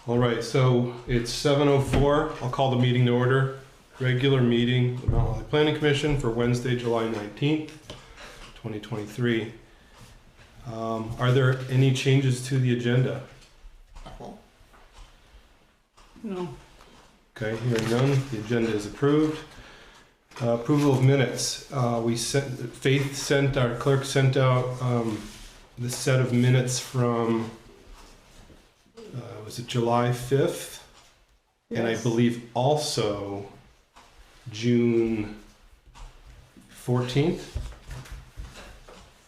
All right, so it's 7:04. I'll call the meeting to order. Regular meeting, the Mount Holly Planning Commission for Wednesday, July 19th, 2023. Are there any changes to the agenda? No. Okay, hearing none, the agenda is approved. Approval of minutes. Our clerk sent out the set of minutes from, was it July 5th? Yes. And I believe also June 14th?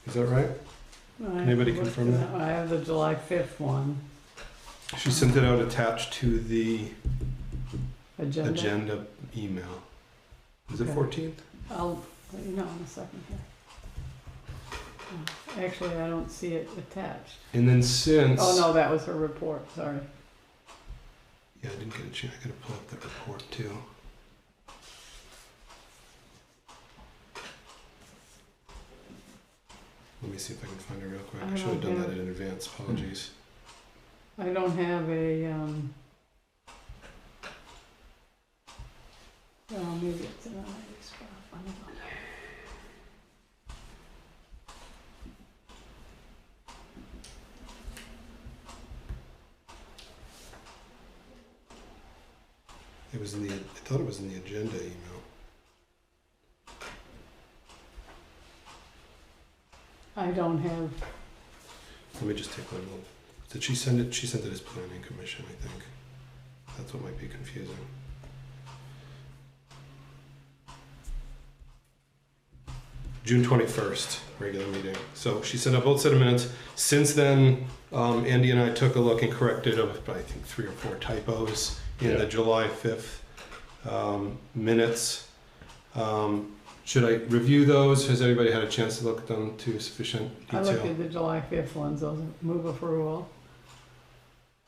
Is that right? Anybody confirm that? I have the July 5th one. She sent it out attached to the Agenda. email. Is it Okay. 14th? I'll let you know in a second here. Actually, I don't see it attached. And then since... Oh, no, that was her report, sorry. Yeah, I didn't get a chance. I gotta pull up that report too. Let me see if I can find it real quick. I should have done that in advance. Apologies. I don't have a, well, maybe it's in another spot. I don't know. It was in the. I thought it was in the agenda email. I don't have, Let me just take one look. Did she send it? She sent it as Planning Commission, I think. That's what might be confusing. June 21st, regular meeting. So she sent out both set of minutes. Since then, Andy and I took a look and corrected, I think, 3 or 4 typos in the July 5th minutes. Should I review those? Has anybody had a chance to look at them to sufficient I detail? looked at the July 5th ones, those move approval.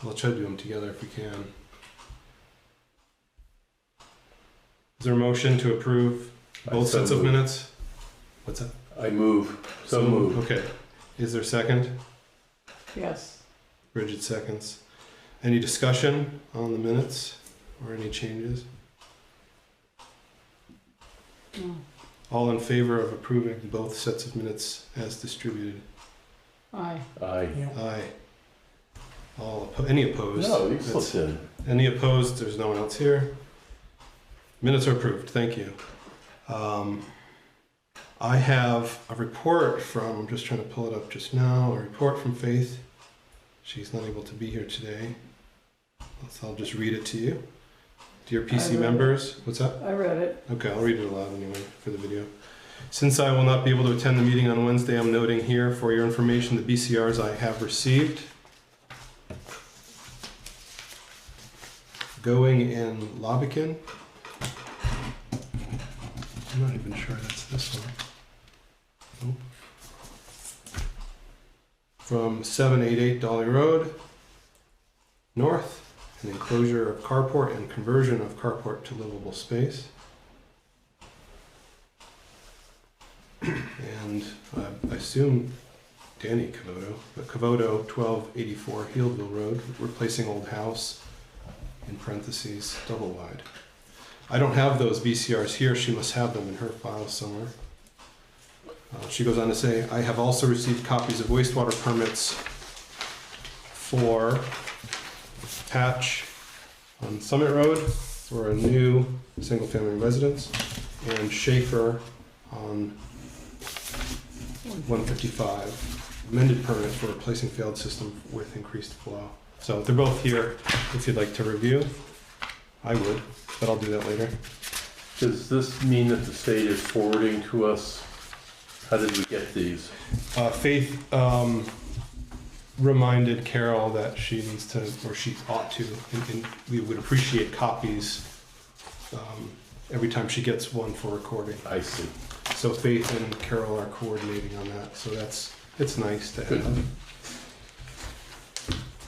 We'll try to do them together if we can. Is there a motion to approve both sets of minutes? What's that? I move. So move. Okay. Is there a second? Yes. Bridget seconds. Any discussion on the minutes or any changes? No. All in favor of approving both sets of minutes as distributed? Aye. Aye. Aye. Any opposed? No, you slipped in. Any opposed? There's no one else here. Minutes are approved. Thank you. I have a report from, I'm just trying to pull it up just now, a report from Faith. She's not able to be here today. So I'll just read it to you. Dear PC members, what's that? I read it. Okay, I'll read it aloud anyway for the video. Since I will not be able to attend the meeting on Wednesday, I'm noting here for your information the BCRs I have received. Going in Lobbikin. I'm not even sure that's this one. Nope. From 788 Dolly Road, north, an enclosure of carport and conversion of carport to livable space. And I assume Danny Cavoto, but Cavoto 1284 Healdville Road, replacing old house, in parentheses, double wide. I don't have those VCRs here. She must have them in her file somewhere. She goes on to say, I have also received copies of wastewater permits for patch on Summit Road for a new single-family residence, and Schaefer on 155, amended permit for replacing failed system with increased flow. So they're both here if you'd like to review. I would, but I'll do that later. Does this mean that the state is forwarding to us? How did we get these? Faith reminded Carol that she needs to, or she ought to, and we would appreciate copies every time she gets one for recording. I see. So Faith and Carol are coordinating on that, so it's nice to Good. have.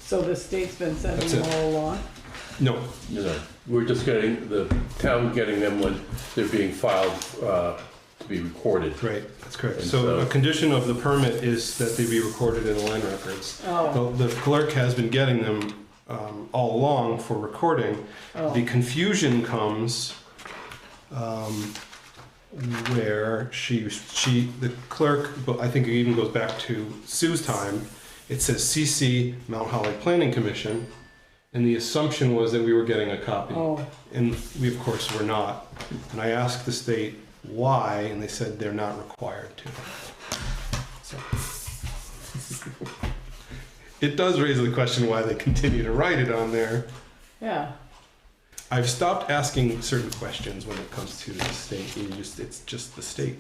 So the state's been sending That's them it. all along? No, we're just getting, the town getting them when they're being filed to be recorded. Right, that's correct. And So so- a condition of the permit is that they be recorded in the land records. Oh, The clerk has been getting them all along for recording. Oh, The confusion comes where the clerk, but I think it even goes back to Sue's time. It says CC Mount Holly Planning Commission, and the assumption was that we were getting a copy, oh, and we of course were not. And I asked the state why, and they said they're not required to. So it does raise the question why they continue to write it on there. yeah. I've stopped asking certain questions when it comes to the state. It's just the state.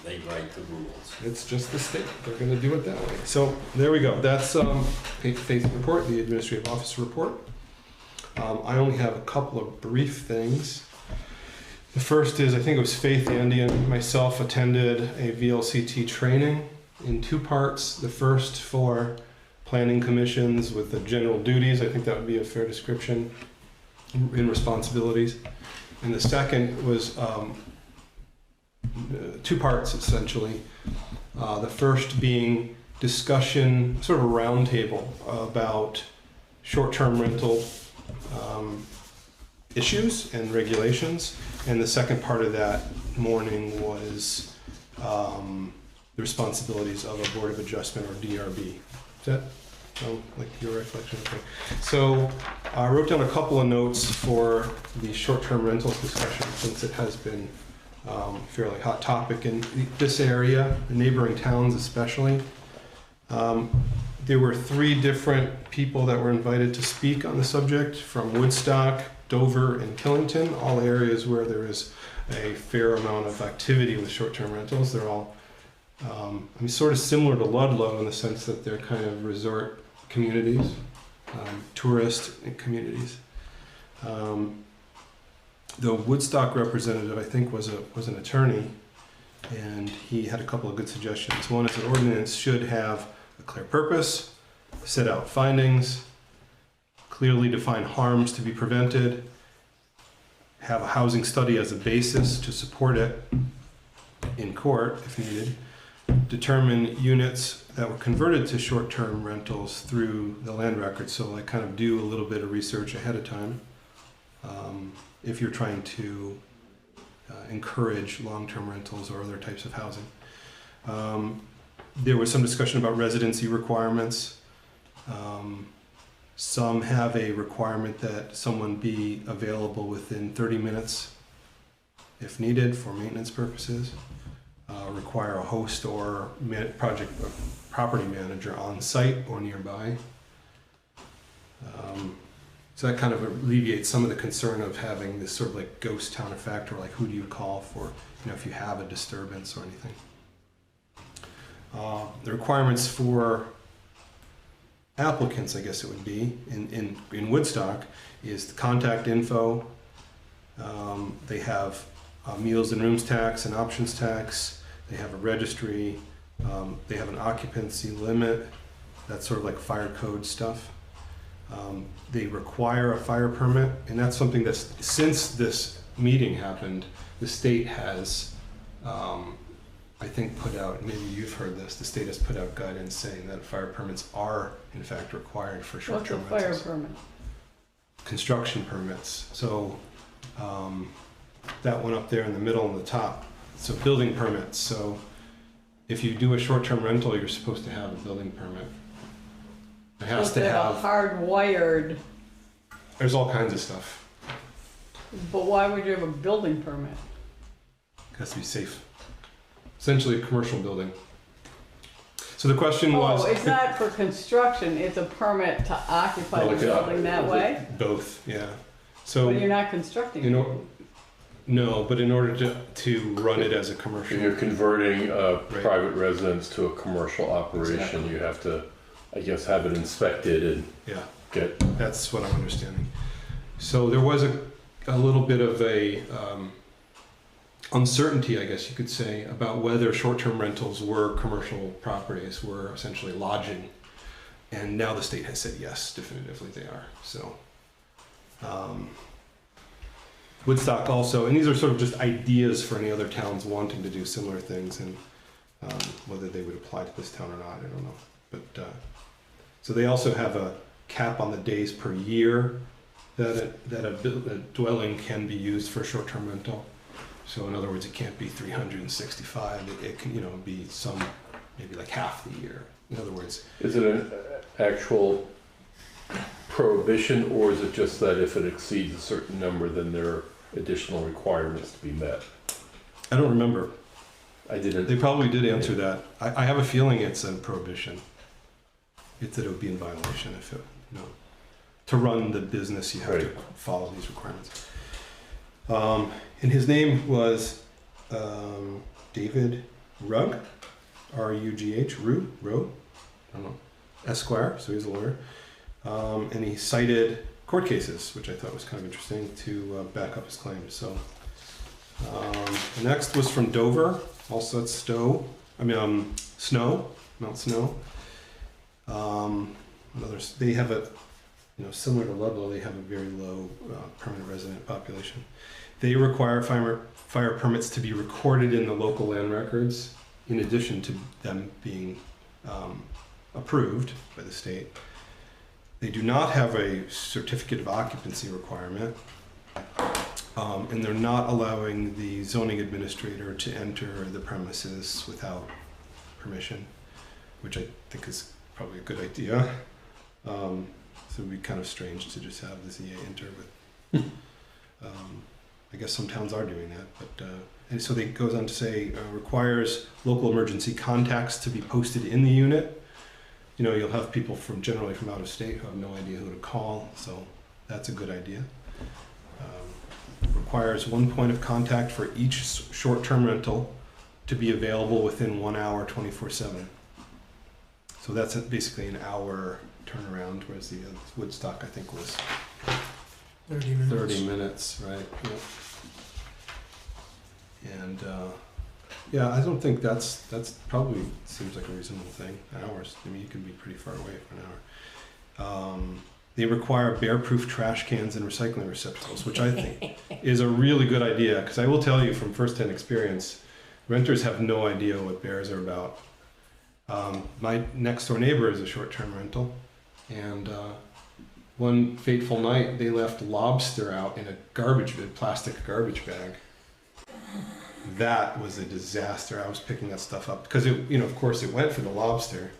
They write the rules. It's just the state. They're going to do it that way. So there we go. That's Faith report, the administrative officer report. I only have a couple of brief things. The first is, I think it was Faith, Andy, and myself attended a VLCT training in two parts. The first for planning commissions with the general duties. I think that would be a fair description in responsibilities. And the second was two parts essentially. The first being discussion, sort of a roundtable about short-term rental issues and regulations. And the second part of that morning was the responsibilities of a Board of Adjustment or DRB. Is that like your recollection? Okay. So I wrote down a couple of notes for the short-term rentals discussion, since it has been fairly hot topic in this area, the neighboring towns especially. There were 3 different people that were invited to speak on the subject from Woodstock, Dover, and Killington, all areas where there is a fair amount of activity with short-term rentals. They're all sort of similar to Ludlow in the sense that they're kind of resort communities, tourist communities. The Woodstock representative, I think, was an attorney, and he had a couple of good suggestions. One is that ordinance should have a clear purpose, set out findings, clearly define harms to be prevented, have a housing study as a basis to support it in court if needed, determine units that were converted to short-term rentals through the land record. So like kind of do a little bit of research ahead of time if you're trying to encourage long-term rentals or other types of housing. There was some discussion about residency requirements. Some have a requirement that someone be available within 30 minutes if needed for maintenance purposes. Require a host or property manager on site or nearby. So that kind of alleviates some of the concern of having this sort of like ghost town effect, or like who do you call for, if you have a disturbance or anything. The requirements for applicants, I guess it would be, in Woodstock is the contact info. They have meals and rooms tax and options tax. They have a registry. They have an occupancy limit. That's sort of like fire code stuff. They require a fire permit, and that's something that's, since this meeting happened, the state has, I think, put out, maybe you've heard this, the state has put out guidance saying that fire permits are in fact required for What's a short-term fire rentals. permit? Construction permits. So that one up there in the middle and the top. So building permits. So if you do a short-term rental, you're supposed to have a building permit. It has So to they have, hardwired, there's all kinds of stuff. but why would you have a building permit? It has to be safe. Essentially a commercial building. So the question was... Oh, it's not for construction, it's a permit to occupy the building that way? Both, yeah. So, But you're not constructing it. no, but in order to run it as a commercial... If you're converting a private residence to a commercial operation, Exactly. you have to, I guess, have it inspected and Yeah, get... that's what I'm understanding. So there was a little bit of a uncertainty, I guess you could say, about whether short-term rentals were commercial properties, were essentially lodging. And now the state has said yes, definitively they are. So Woodstock also, and these are sort of just ideas for any other towns wanting to do similar things, and whether they would apply to this town or not, I don't know. But so they also have a cap on the days per year that a dwelling can be used for short-term rental. So in other words, it can't be 365. It can, be some, maybe like half the year. In other words, Is it an actual prohibition, or is it just that if it exceeds a certain number, then there are additional requirements to be met? I don't remember. I didn't. They probably did answer that. I have a feeling it's a prohibition. It's that it would be in violation if it, to run the business, you have to follow these requirements. And his name was David Rugg, R-U-G-H, Rowe, I don't know, Esquire, so he's a lawyer. And he cited court cases, which I thought was kind of interesting, to back up his claims. So the next was from Dover, also at Snow, Mount Snow. They have a, similar to Ludlow, they have a very low permanent resident population. They require fire permits to be recorded in the local land records, in addition to them being approved by the state. They do not have a certificate of occupancy requirement, and they're not allowing the zoning administrator to enter the premises without permission, which I think is probably a good idea. So it'd be kind of strange to just have the ZA enter with. I guess some towns are doing that, but and so it goes on to say requires local emergency contacts to be posted in the unit. You'll have people generally from out of state who have no idea who to call, so that's a good idea. Requires one point of contact for each short-term rental to be available within 1 hour, 24/7. So that's basically an hour turnaround, whereas the Woodstock, I think, was 30 minutes, right? Yeah. And I don't think that's probably seems like a reasonable thing. Hours. I mean, you can be pretty far away for an hour. They require bear-proof trash cans and recycling receptacles, which I think is a really good idea, because I will tell you from first-hand experience, renters have no idea what bears are about. My next-door neighbor is a short-term rental, and one fateful night, they left lobster out in a plastic garbage bag. That was a disaster. I was picking that stuff up because of course, it went for the lobster,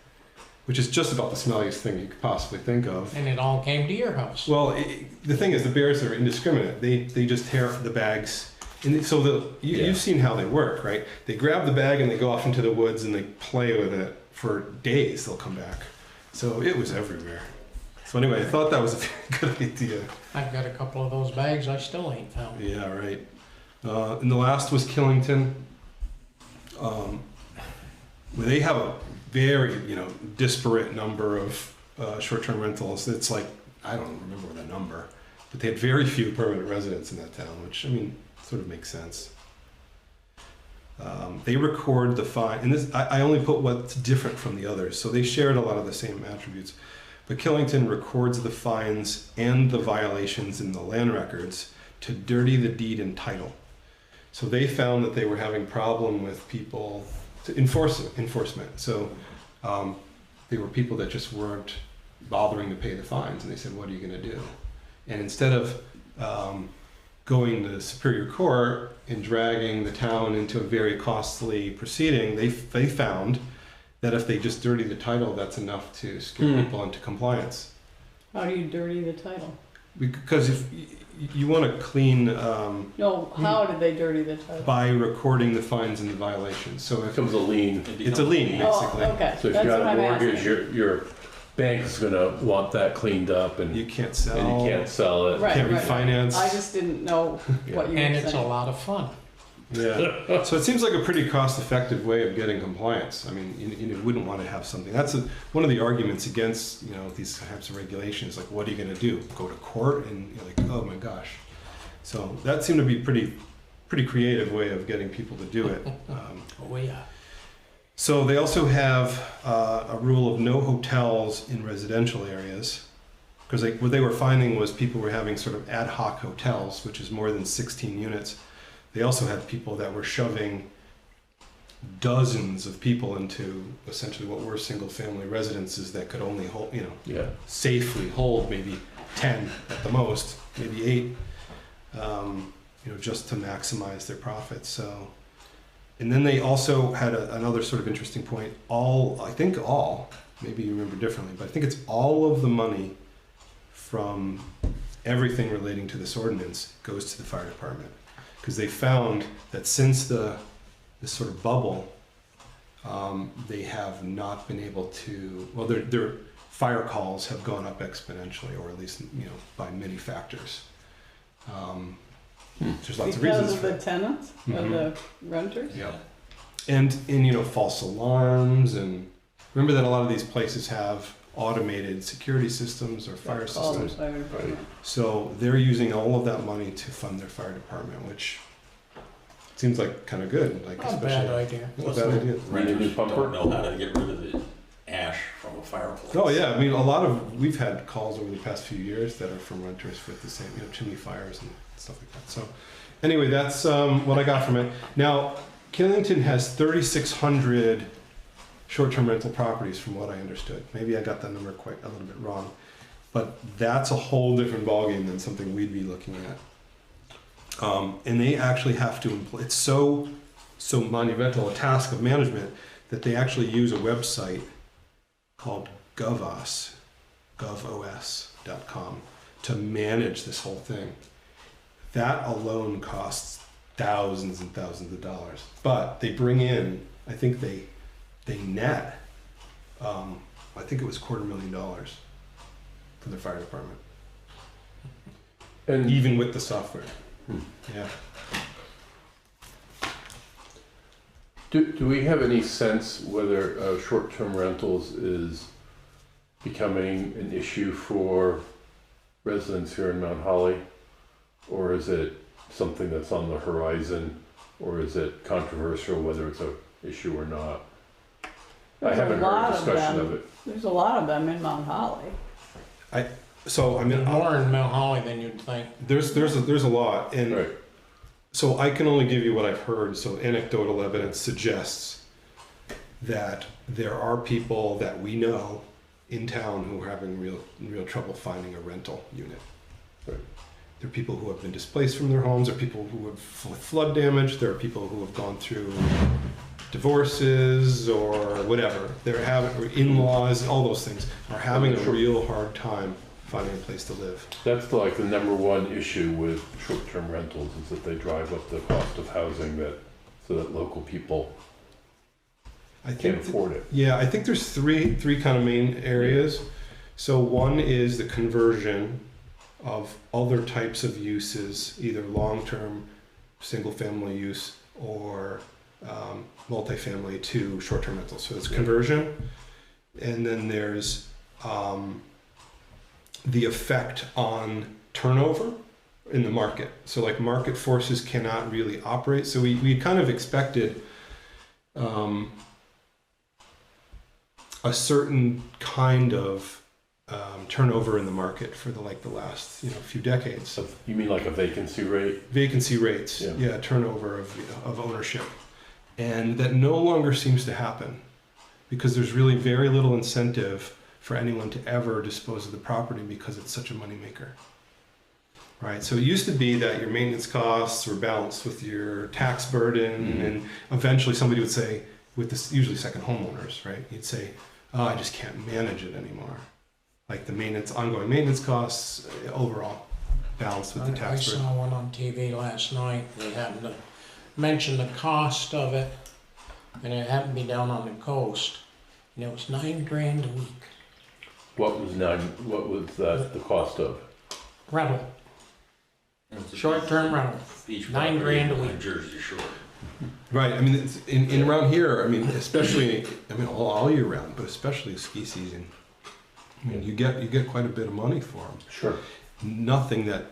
which is just about the smelliest thing you could possibly think of. And it all came to your house. Well, the thing is, the bears are indiscriminate. They just tear the bags, and so you've seen how they work, right? They grab the bag and they go off into the woods and they play with it for days. They'll come back. So it was everywhere. So anyway, I thought that was a very good idea. I've got a couple of those bags I still ain't found. Yeah, right. And the last was Killington. They have a very, disparate number of short-term rentals. It's like, I don't remember the number, but they had very few permanent residents in that town, which, sort of makes sense. They record the fine, and this I only put what's different from the others, so they shared a lot of the same attributes. But Killington records the fines and the violations in the land records to dirty the deed and title. So they found that they were having problem with people to enforcement. So they were people that just weren't bothering to pay the fines, and they said, "What are you going to do?" And instead of going to Superior Court and dragging the town into a very costly proceeding, they found that if they just dirty the title, that's enough to scare people into compliance. How do you dirty the title? Because if you want to clean... No, how did they dirty the title? By recording the fines and the violations. So It becomes a lien. it's a lien, basically. Oh, okay. So if That's you got what a I'm mortgage, asking. your bank's gonna want that cleaned up, and You can't sell. you can't sell it. Right, can't right, right. refinance. I just didn't know what you And were it's a saying. lot of fun. Yeah. So it seems like a pretty cost-effective way of getting compliance. I mean, you wouldn't want to have something. That's one of the arguments against these types of regulations. Like, what are you going to do? Go to court? And you're like, oh my gosh. So that seemed to be pretty creative way of getting people to do it. Oh yeah. So they also have a rule of no hotels in residential areas, because what they were finding was people were having sort of ad hoc hotels, which is more than 16 units. They also had people that were shoving dozens of people into essentially what were single-family residences that could only hold, Yeah. safely hold maybe 10 at the most, maybe 8, just to maximize their profits. So, and then they also had another sort of interesting point. Maybe you remember differently, but I think it's all of the money from everything relating to this ordinance goes to the fire department, because they found that since this sort of bubble, they have not been able to. Well, their fire calls have gone up exponentially, or at least by many factors. There's lots of reasons Because of for the it. tenants, of Mhm. the renters? Yeah, and false alarms, and remember that a lot of these places have automated security systems or fire Call them systems. fire department. So they're using all of that money to fund their fire department, which seems like kind of good. Like Not a bad idea. Not a bad idea. Need a new Renters pumper? don't know how to get rid of the ash from a fireplace. Oh yeah, I mean we've had calls over the past few years that are from renters with the same chimney fires and stuff like that. So anyway, that's what I got from it. Now Killington has 3,600 short-term rental properties, from what I understood. Maybe I got that number quite a little bit wrong, but that's a whole different ballgame than something we'd be looking at. And they actually have to employ. It's so monumental a task of management that they actually use a website called govos.com to manage this whole thing. That alone costs thousands and thousands of dollars. But they bring in, I think they net, I think it was $250,000 for the fire department, And even with the software. Yeah. do we have any sense whether short-term rentals is becoming an issue for residents here in Mount Holly? Or is it something that's on the horizon? Or is it controversial whether it's an issue or not? I There's a haven't heard lot a of discussion them. of it. There's a lot of them in Mount Holly. So I mean, More in Mount Holly than you'd think. there's a lot, and Right. so I can only give you what I've heard. So anecdotal evidence suggests that there are people that we know in town who are having real trouble finding a rental unit. Right. There are people who have been displaced from their homes. There are people who have flood damage. There are people who have gone through divorces or whatever. They're having, or in-laws, all those things are having a real hard time finding a place to live. That's like the number one issue with short-term rentals, is that they drive up the cost of housing so that local people I can't think afford it. Yeah, I think there's three kind of main areas. So one is the conversion of other types of uses, either long-term single-family use or multifamily to short-term rentals. So it's conversion, and then there's the effect on turnover in the market. So like market forces cannot really operate. So we kind of expected a certain kind of turnover in the market for the last few decades. So you mean like a vacancy rate? Vacancy rates, Yeah. turnover of ownership, and that no longer seems to happen because there's really very little incentive for anyone to ever dispose of the property because it's such a moneymaker. Right, so it used to be that your maintenance costs were balanced with your tax burden, and eventually somebody would say, with this usually second homeowners, right? You'd say, "Oh, I just can't manage it anymore." Like the ongoing maintenance costs overall balanced with the I tax burden. saw one on TV last night. They happened to mention the cost of it, and it happened to be down on the coast, and it was $9,000 a week What was that the cost of? rental, It's a short-term rental. beach $9,000 a property week. on Jersey Shore. Right, I mean, it's in around here. I mean, especially, all year round, but especially ski season. I mean, you get quite a bit of money for them. Sure. Nothing that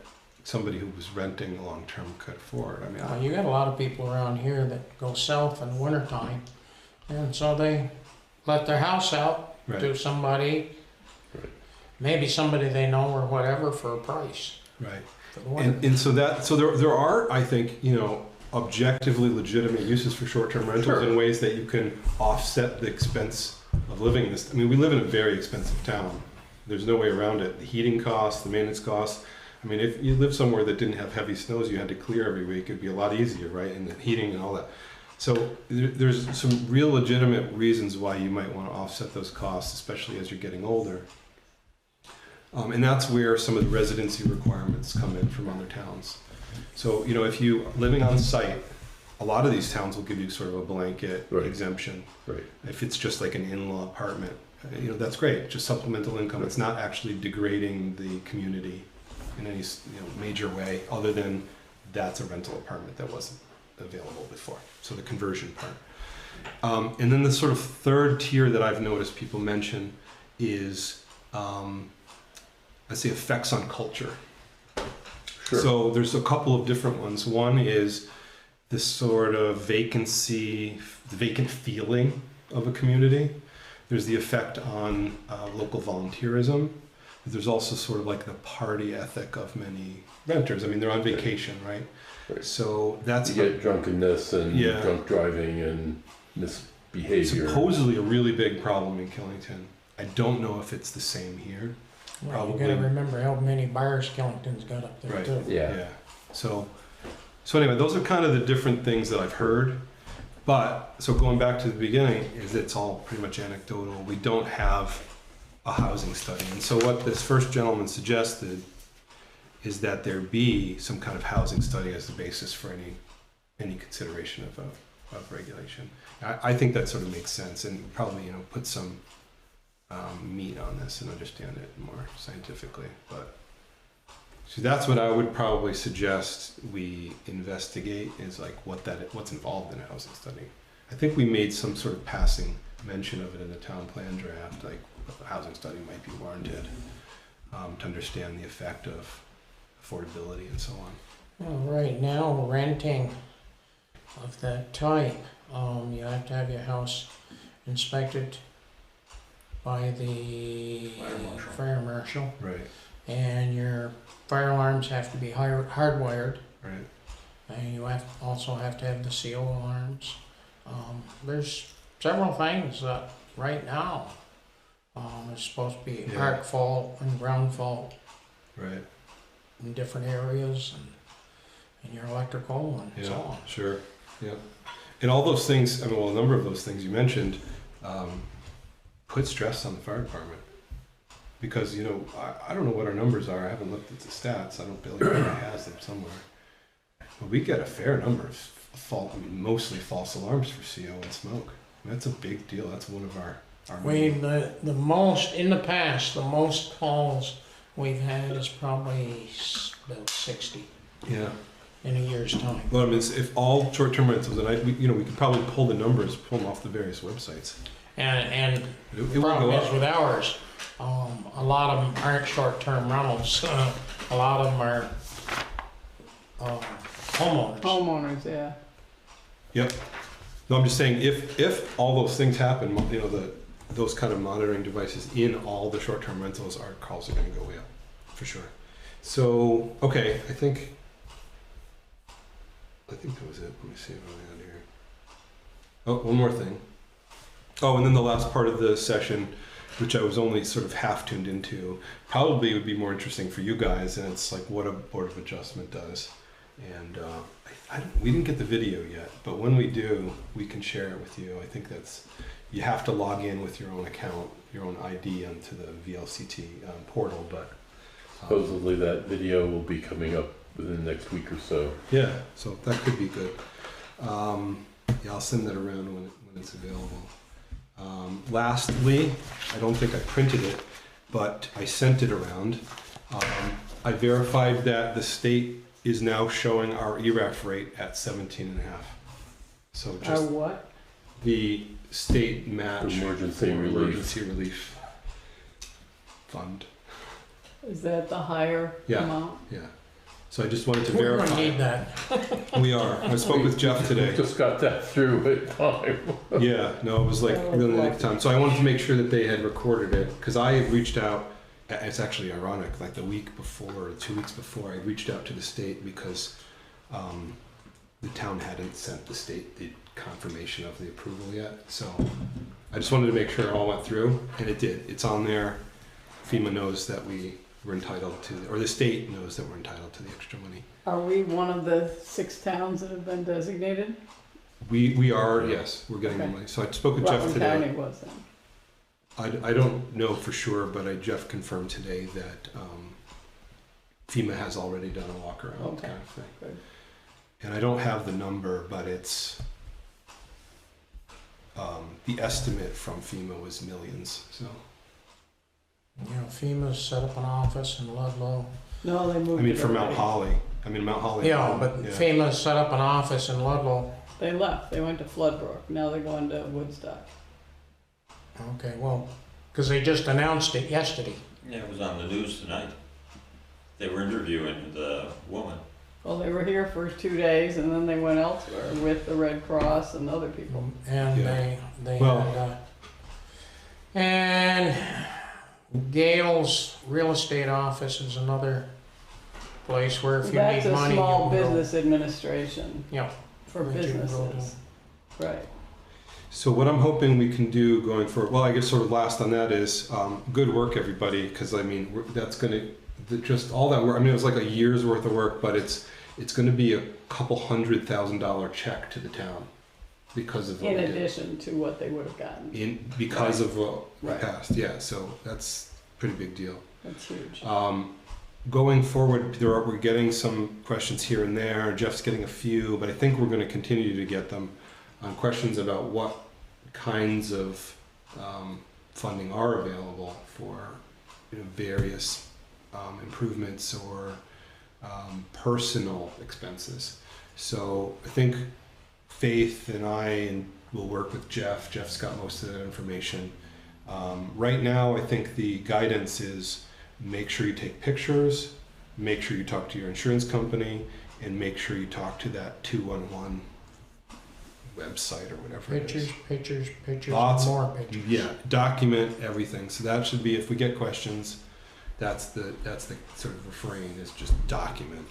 somebody who was renting long term could afford. I mean, You got a lot of people around here that go south in the wintertime, and so they let their house out right, to somebody, Right. maybe somebody they know or whatever, for a price right. for the winter. And so there are, I think, objectively legitimate uses for short-term rentals Sure. in ways that you can offset the expense of living in this. I mean, we live in a very expensive town. There's no way around it. The heating costs, the maintenance costs. I mean, if you live somewhere that didn't have heavy snows you had to clear every week, it'd be a lot easier, right? And the heating and all that. So there's some real legitimate reasons why you might want to offset those costs, especially as you're getting older. And that's where some of the residency requirements come in from other towns. So, you know, if you living on site, a lot of these towns will give you sort of a blanket Right. exemption. Right. If it's just like an in-law apartment, you know, that's great. Just supplemental income. It's not actually degrading the community in any major way, other than that's a rental apartment that wasn't available before. So the conversion part. And then the sort of third tier that I've noticed people mention is, let's say, effects on culture. Sure. So there's a couple of different ones. One is this sort of vacancy, the vacant feeling of a community. There's the effect on local volunteerism. There's also sort of like the party ethic of many renters. I mean, they're on vacation, right? Right. So that's You get drunkenness and Yeah. drunk driving and misbehavior. supposedly a really big problem in Killington. I don't know if it's the same here. Well, Probably. you gotta remember how many bars Killington's got up there Right. too. Yeah. So anyway, those are kind of the different things that I've heard. But so going back to the beginning, is it's all pretty much anecdotal. We don't have a housing study, and so what this first gentleman suggested is that there be some kind of housing study as the basis for any consideration of regulation. I think that sort of makes sense, and probably put some meat on this and understand it more scientifically. But so that's what I would probably suggest we investigate, is like what's involved in a housing study. I think we made some sort of passing mention of it in the town plan draft, like a housing study might be warranted to understand the effect of affordability and so on. Well, right now, renting of that type, you have to have your house inspected by the fire marshal, Right, and your fire alarms have to be hardwired, right. and you also have to have the CO alarms. There's several things that right now is supposed to be Yeah. arc fault and ground fault Right. in different areas, and your electrical and so Yeah, on. sure. Yeah. And all those things, I mean, well, a number of those things you mentioned put stress on the fire department. Because, I don't know what our numbers are. I haven't looked at the stats. I don't believe it has them somewhere. But we get a fair number of mostly false alarms for CO and smoke. I mean, that's a big deal. That's one of our The most, in the past, the most calls we've had is probably about 60 Yeah. in a year's time. Well, I mean, if all short-term rentals, and we could probably pull the numbers, pull them off the various websites. And It the will problem go is up. with ours, a lot of them aren't short-term rentals. A lot of them are homeowners. Homeowners, yeah. No, I'm just saying, if all those things happen, those kind of monitoring devices in all the short-term rentals, our calls are going to go way up, for sure. So, okay, I think that was it. Let me see what I had here. Oh, one more thing. Oh, and then the last part of the session, which I was only sort of half tuned into, probably would be more interesting for you guys, and it's like what a Board of Adjustment does. And we didn't get the video yet, but when we do, we can share it with you. I think you have to log in with your own account, your own ID onto the VLCT portal, but Supposedly that video will be coming up within the next week or so. yeah, so that could be good. I'll send that around when it's available. Lastly, I don't think I printed it, but I sent it around. I verified that the state is now showing our ERAF rate at 17.5. So just What? the state match Emergency relief. emergency relief fund. Is that the higher Yeah. amount? Yeah. So I just wanted to We're gonna verify. need that. We are. I spoke with Jeff today. Just got that through in time. Yeah, no, it was like That was really lucky. nick time. So I wanted to make sure that they had recorded it, because I had reached out. It's actually ironic. Like the week before, or 2 weeks before, I reached out to the state because the town hadn't sent the state the confirmation of the approval yet. So I just wanted to make sure it all went through, and it did. It's on there. FEMA knows that we were entitled to, or the state knows that we're entitled to the extra money. Are we one of the 6 towns that have been designated? We are, yes, we're getting the Okay. money. So I spoke with Jeff Rutland today. County was then. I don't know for sure, but Jeff confirmed today that FEMA has already done a walk around Okay. kind of thing. Good. And I don't have the number, but it's the estimate from FEMA was millions. So You know, FEMA's set up an office in Ludlow. No, they moved I mean, it for Mount already. Holly. I mean, Mount Holly. Yeah, but yeah. FEMA's set up an office in Ludlow. They left. They went to Floodbrook. Now they're going to Woodstock. Okay, well, because they just announced it yesterday. Yeah, it was on the news tonight. They were interviewing the woman. Well, they were here for 2 days and then they went elsewhere with the Red Cross and other people. And Yeah. they Well- had, and Gail's real estate office is another place where if you That's need a money, you small can go. business administration Yeah, for Which you go businesses. Right. So what I'm hoping we can do going forward, well, I guess sort of last on that is good work, everybody, because I mean that's going to just all that work. I mean, it was like a year's worth of work, but it's going to be a couple $100,000 check to the town because of what In we did. addition to what they would have gotten. Because of what we Right. passed. Yeah, so that's a pretty big deal. That's huge. Going forward, we're getting some questions here and there. Jeff's getting a few, but I think we're going to continue to get them on questions about what kinds of funding are available for various improvements or personal expenses. So I think Faith and I will work with Jeff. Jeff's got most of that information. Right now, I think the guidance is make sure you take pictures, make sure you talk to your insurance company, and make sure you talk to that 211 website or whatever it pictures, is. pictures, Lots and more pictures. Yeah, document everything. So that should be, if we get questions, that's the sort of refrain is just document,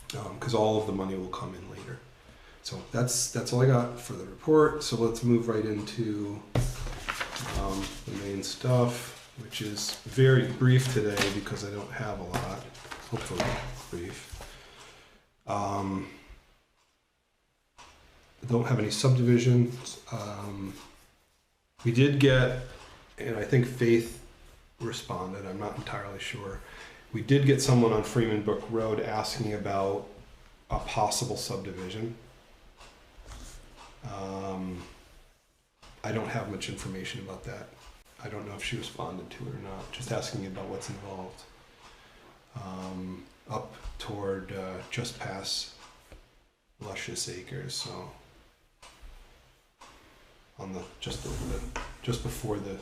because all of the money will come in later. So that's all I got for the report. So let's move right into the main stuff, which is very brief today because I don't have a lot. Hopefully brief. Don't have any subdivisions. We did get, and I think Faith responded, I'm not entirely sure. We did get someone on Freeman Brook Road asking about a possible subdivision. I don't have much information about that. I don't know if she responded to it or not, just asking about what's involved. Up toward just past Luscious Acres, so on the just before the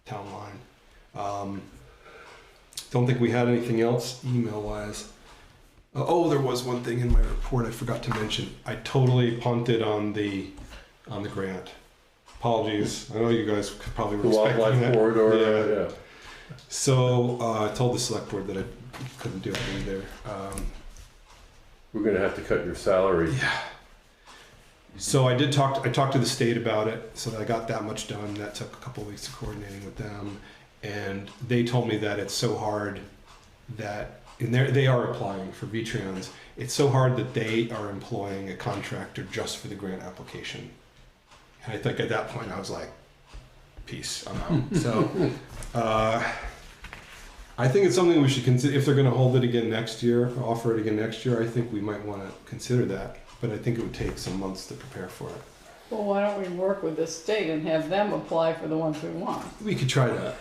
town line. Don't think we had anything else email wise. Oh, there was one thing in my report I forgot to mention. I totally punted on the grant. Apologies. I know you guys probably The were expecting wildlife that. corridor, yeah. So I told the select board that I couldn't do it either. We're gonna have to cut your salary. Yeah. So I talked to the state about it, so that I got that much done. That took a couple of weeks of coordinating with them, and they told me that it's so hard that, and they are applying for V-Trans. It's so hard that they are employing a contractor just for the grant application. And I think at that point I was like, peace, I'm out. So I think it's something we should consider. If they're going to hold it again next year, or offer it again next year, I think we might want to consider that. But I think it would take some months to prepare for it. Well, why don't we work with the state and have them apply for the ones we want? We could try that.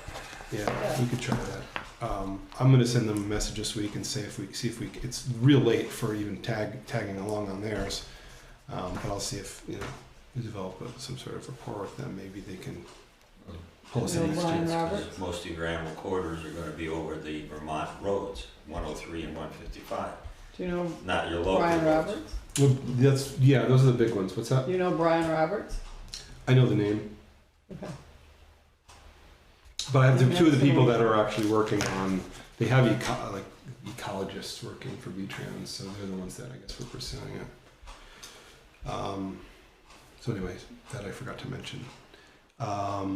Yeah, we could try that. I'm going to send them a message this week and see if we. It's real late for even tagging along on theirs, but I'll see if we develop some sort of rapport with them. Maybe they can pull us in next Brian year. Roberts? Most of your animal corridors are gonna be over the Vermont roads, 103 and 155, Do you know not your local Brian roads. Roberts? Well, those are the big ones. What's that? Do you know Brian Roberts? I know the name, Okay. but I have two of the people that are actually working on. They have ecologists working for V-Trans, so they're the ones that I guess we're pursuing it. So anyways, that I forgot to mention. I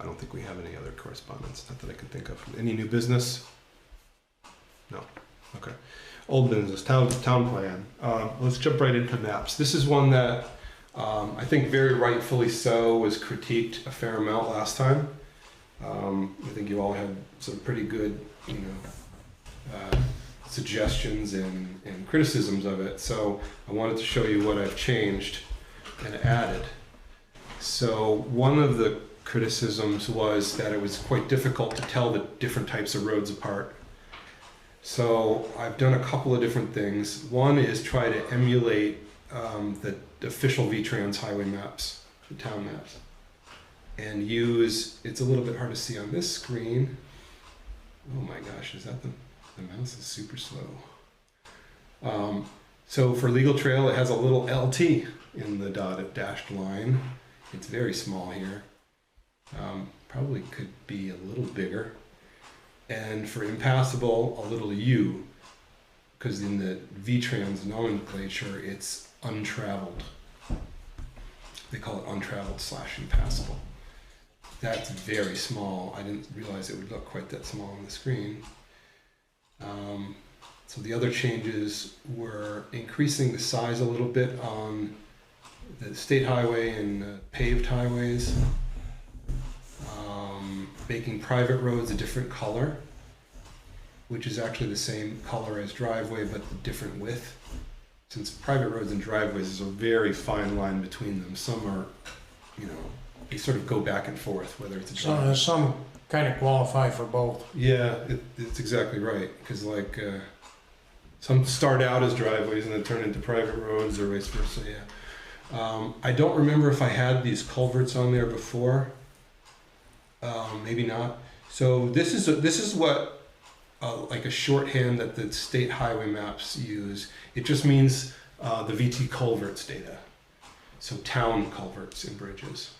don't think we have any other correspondence, not that I can think of. Any new business? No. Okay. Old business, town plan. Let's jump right into maps. This is one that I think very rightfully so was critiqued a fair amount last time. I think you all had some pretty good, suggestions and criticisms of it. So I wanted to show you what I've changed and added. So one of the criticisms was that it was quite difficult to tell the different types of roads apart. So I've done a couple of different things. One is try to emulate the official VTrans highway maps, the town maps, and use, it's a little bit hard to see on this screen. Oh my gosh, is that the mouse is super slow. So for Legal Trail, it has a little LT in the dotted dashed line. It's very small here. Probably could be a little bigger. And for Impassable, a little U, because in the VTrans nomenclature, it's untraveled. They call it untraveled / impassable. That's very small. I didn't realize it would look quite that small on the screen. So the other changes were increasing the size a little bit on the state highway and paved highways. Making private roads a different color, which is actually the same color as driveway but a different width. Since private roads and driveways is a very fine line between them. Some are, they sort of go back and forth, whether it's a driveway. Some kind of qualify for both. Yeah, it's exactly right. Because some start out as driveways and then turn into private roads or vice versa. Yeah. I don't remember if I had these culverts on there before. Maybe not. So this is what like a shorthand that the state highway maps use. It just means the VT culverts data. So town culverts and bridges.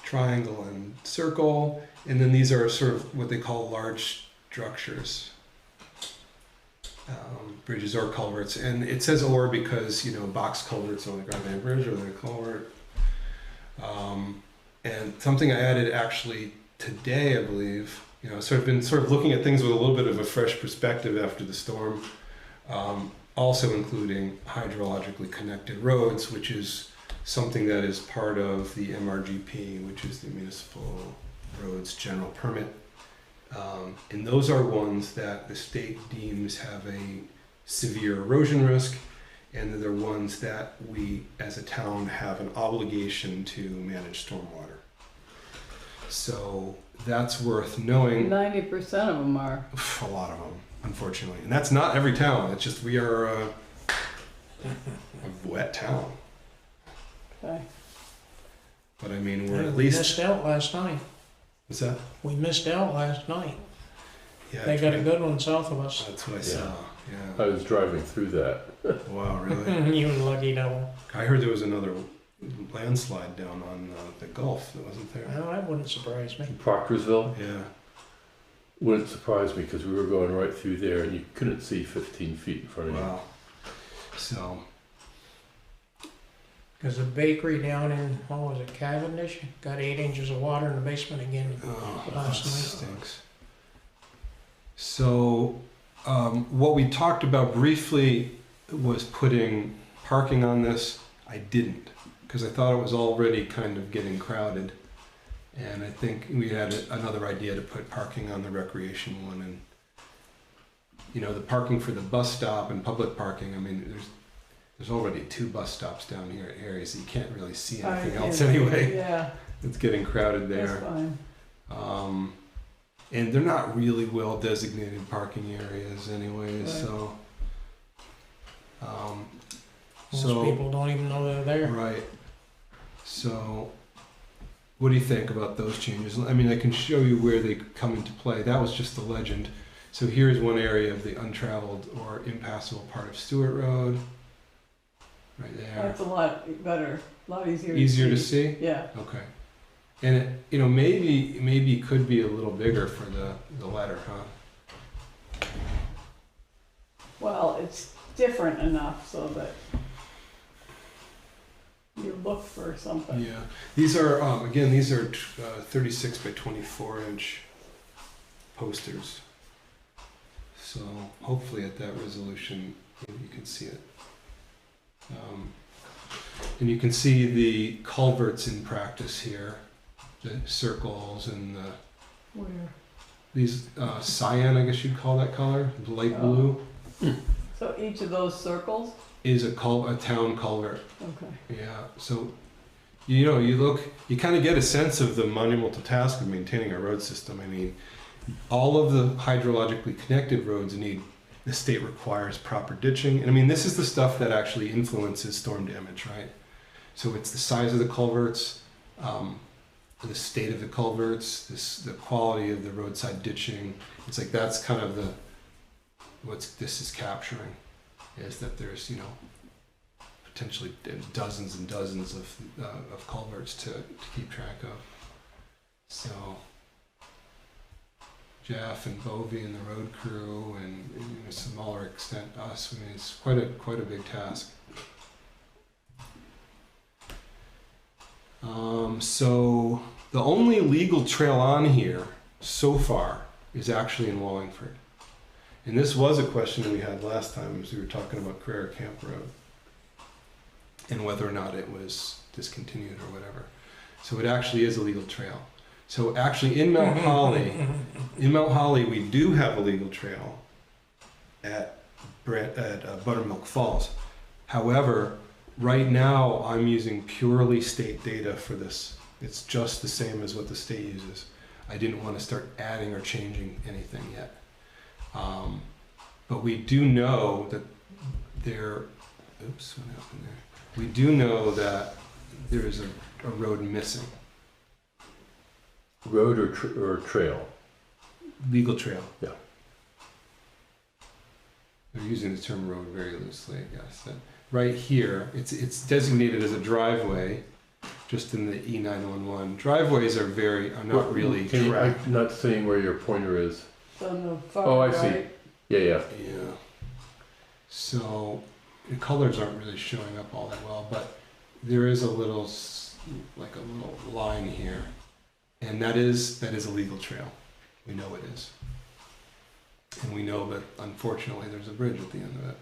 Triangle and circle, and then these are sort of what they call large structures. Bridges or culverts, and it says or because box culverts on the Grand Bank Bridge or the culvert. And something I added actually today, I believe, so I've been sort of looking at things with a little bit of a fresh perspective after the storm, also including hydrologically connected roads, which is something that is part of the MRGP, which is the Municipal Roads General Permit. And those are ones that the state deems have a severe erosion risk, and they're ones that we as a town have an obligation to manage stormwater. So that's worth knowing. 90% of them are. A lot of them, unfortunately. And that's not every town. It's just we are a wet town. Okay. But I mean, we're at We least... missed out last night. What's that? We missed out last night. Yeah, They got a good one south of us. That's what I Yeah. saw. I Yeah. was driving through that. Wow, really? You lucky devil. I heard there was another landslide down on the Gulf that wasn't there. Well, that wouldn't surprise me. In Proctorsville Yeah. wouldn't surprise me because we were going right through there and you couldn't see 15 feet in front of you. Wow. So, Because the bakery down in, what was it, Cavendish, got 8 inches of water in the basement again that last night. stinks. So, what we talked about briefly was putting parking on this. I didn't, because I thought it was already kind of getting crowded. And I think we had another idea to put parking on the recreation one. And, the parking for the bus stop and public parking, I mean, there's already 2 bus stops down here at Harry, so you can't really see anything else anyway. Yeah, It's getting crowded that's there. fine. And they're not really well designated parking areas anyways, Right. so. Most people don't even know they're there. Right. So, what do you think about those changes? I mean, I can show you where they come into play. That was just the legend. So here's one area of the untraveled or impassable part of Stewart Road. Right there. That's a lot better, a lot easier Easier to to see. see? Yeah, Okay. And it, maybe could be a little bigger for the letter, huh? Well, it's different enough so that you look for something. Yeah, these are, again, these are 36 by 24 inch posters. So hopefully at that resolution, you can see it. And you can see the culverts in practice here, the circles and Where? these cyan, I guess you'd call that color, light Oh. blue, So each of those circles? is a town culvert. Okay. Yeah, so you know, you kind of get a sense of the monumental task of maintaining a road system. I mean, all of the hydrologically connected roads the state requires proper ditching. And I mean, this is the stuff that actually influences storm damage, right? So it's the size of the culverts, the state of the culverts, the quality of the roadside ditching. It's like that's kind of what this is capturing, is that there's, you know, potentially dozens and dozens of culverts to keep track of. So Jeff and Bovey and the road crew, and to a smaller extent us. I mean, it's quite a big task. So the only legal trail on here so far is actually in Wallingford, and this was a question we had last time as we were talking about Carrera Camp Road and whether or not it was discontinued or whatever. So it actually is a legal trail. So actually in Mount Holly, we do have a legal trail at Buttermilk Falls. However, right now I'm using purely state data for this. It's just the same as what the state uses. I didn't want to start adding or changing anything yet. But we do know that oops, what happened there? We do know that there is a road missing. Road or trail? Legal trail. Yeah. They're using the term road very loosely, I guess. That right here, it's designated as a driveway, just in the E911. Driveways are not really tracked. I'm not seeing where your pointer is. So on the far Oh, I right. see. Yeah. Yeah. So the colors aren't really showing up all that well, but there is a little line here, and that is a legal trail. We know it is, and we know that unfortunately there's a bridge at the end of it.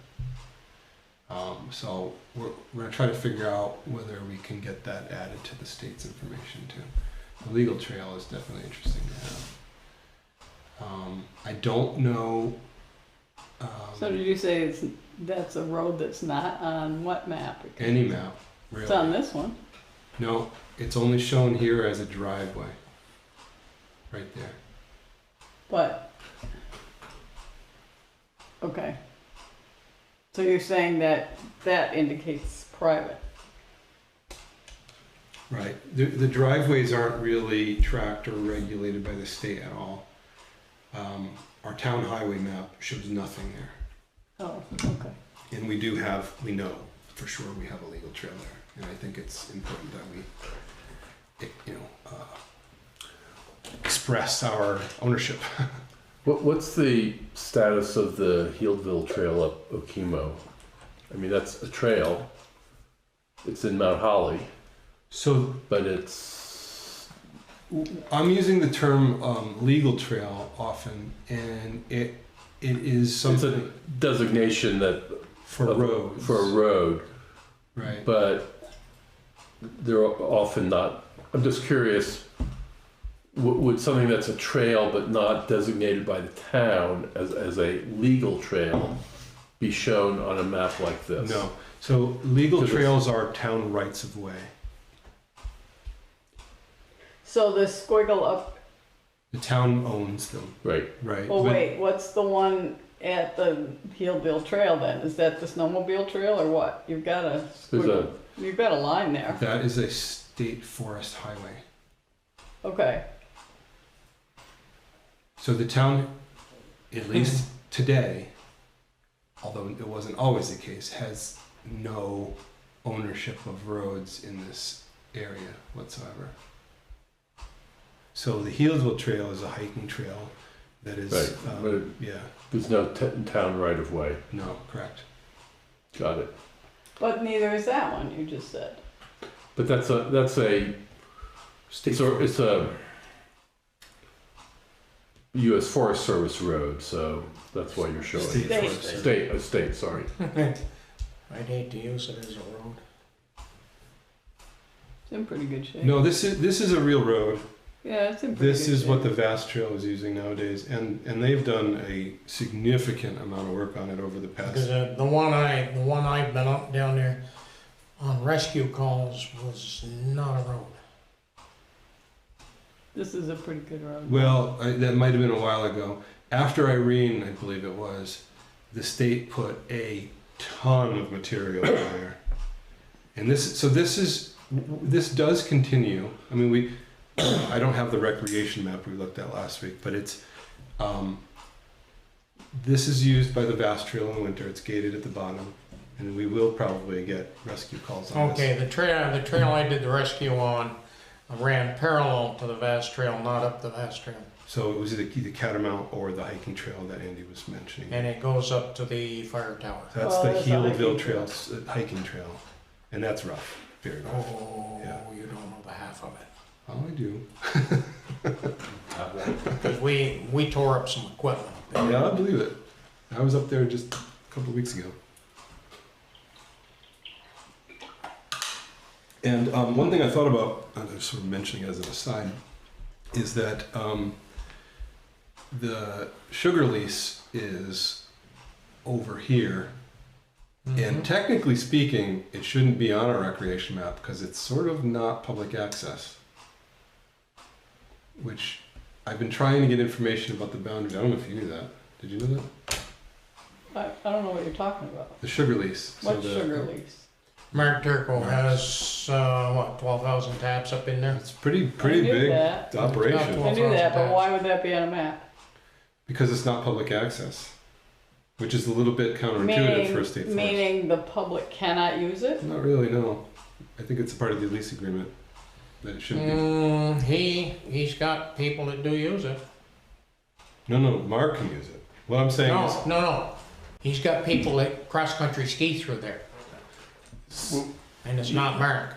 So we're gonna try to figure out whether we can get that added to the state's information too. The legal trail is definitely interesting to have. I don't know. So did you say that's a road that's not on what map? Any map, really. It's on this one. No, it's only shown here as a driveway. Right there. But, okay. So you're saying that indicates private? Right. The driveways aren't really tracked or regulated by the state at all. Our town highway map shows nothing there. Oh, okay. And we know for sure we have a legal trail there. And I think it's important that we, express our ownership. What's the status of the Healdville Trail up Okemo? I mean, that's a trail. It's in Mount Holly, So but it's I'm using the term legal trail often, and it is a something designation that for roads. for a road, Right. but they're often not. I'm just curious. Would something that's a trail but not designated by the town as a legal trail be shown on a map like this? No. So legal 'Cause trails are town rights of way. So the squiggle up, The town owns them, Right. right? oh But wait, what's the one at the Healdville Trail then? Is that the snowmobile trail or what? You've got a There's squiggle. You've got a line there. that is a state forest highway. Okay. So the town, at least today, although it wasn't always the case, has no ownership of roads in this area whatsoever. So the Healdville Trail is a hiking trail that is, Right, but yeah, there's no town right of way. no, correct. Got it. But neither is that one you just said. But it's a U.S. Forest Service road, so that's why you're showing. State State. forest. State, sorry. I'd hate to use it as a road. It's in pretty good shape. No, this is a real road. Yeah, it's in pretty This good is shape. what the Vast Trail is using nowadays, and they've done a significant amount of work on it over the Because past. the one I've been up down there on rescue calls was not a road. This is a pretty good road. Well, that might have been a while ago. After Irene, I believe it was, the state put a ton of material in there, and this does continue. I mean, I don't have the recreation map we looked at last week, but it's this is used by the Vast Trail in winter. It's gated at the bottom, and we will probably get rescue calls on this. Okay, the trail I did the rescue on ran parallel to the Vast Trail, not up the Vast Trail. So it was either the Catamount or the hiking trail that Andy was mentioning. And it goes up to the fire tower. That's Oh, the that's a Healdville hiking Trail, hiking trail, and that's rough, very rough. Oh, Yeah. you don't know the half of it. Oh, I do. Because we tore up some equipment. Yeah, I believe it. I was up there just a couple of weeks ago. And one thing I thought about, I was sort of mentioning as an aside, is that the sugar lease is over here. And technically speaking, it shouldn't be on a recreation map because it's sort of not public access. Which I've been trying to get information about the boundary. I don't know if you knew that. Did you know that? I don't know what you're talking about. The sugar lease. What the, sugar lease? Mark Turco has, 12,000 taps up in there? It's pretty I knew big that. operation I knew that, but why would that be on a map? because it's not public access, which is a little bit counterintuitive for a state forest. Meaning the public cannot use it? Not really, no. I think it's a part of the lease agreement that it shouldn't be. He's got people that do use it. No, Mark can use it. What I'm saying is, No. He's got people that cross-country ski through there. And it's not Mark.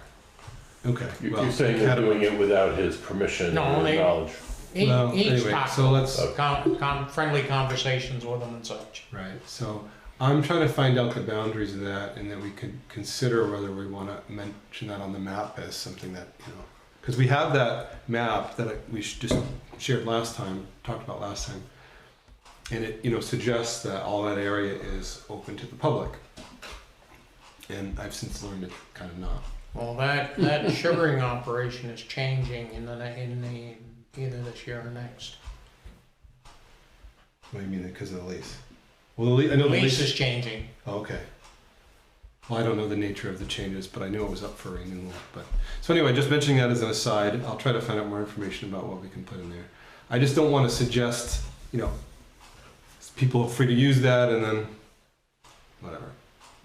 okay. well, You're saying they're Catamount- doing it without his permission No, or they- knowledge? He's anyway, talked so let's. friendly conversations with them and such. Right. So I'm trying to find out the boundaries of that, and then we could consider whether we want to mention that on the map as something that because we have that map that we just shared last time, talked about last time, and it suggests that all that area is open to the public, and I've since learned it's kind of not. Well, that sugaring operation is changing in the either this year or next. What do you mean? Because of the lease? Well, I know the Lease lease. is changing. Oh, okay. Well, I don't know the nature of the changes, but I knew it was up for renewal. But so anyway, just mentioning that as an aside, I'll try to find out more information about what we can put in there. I just don't want to suggest, people are free to use that and then whatever.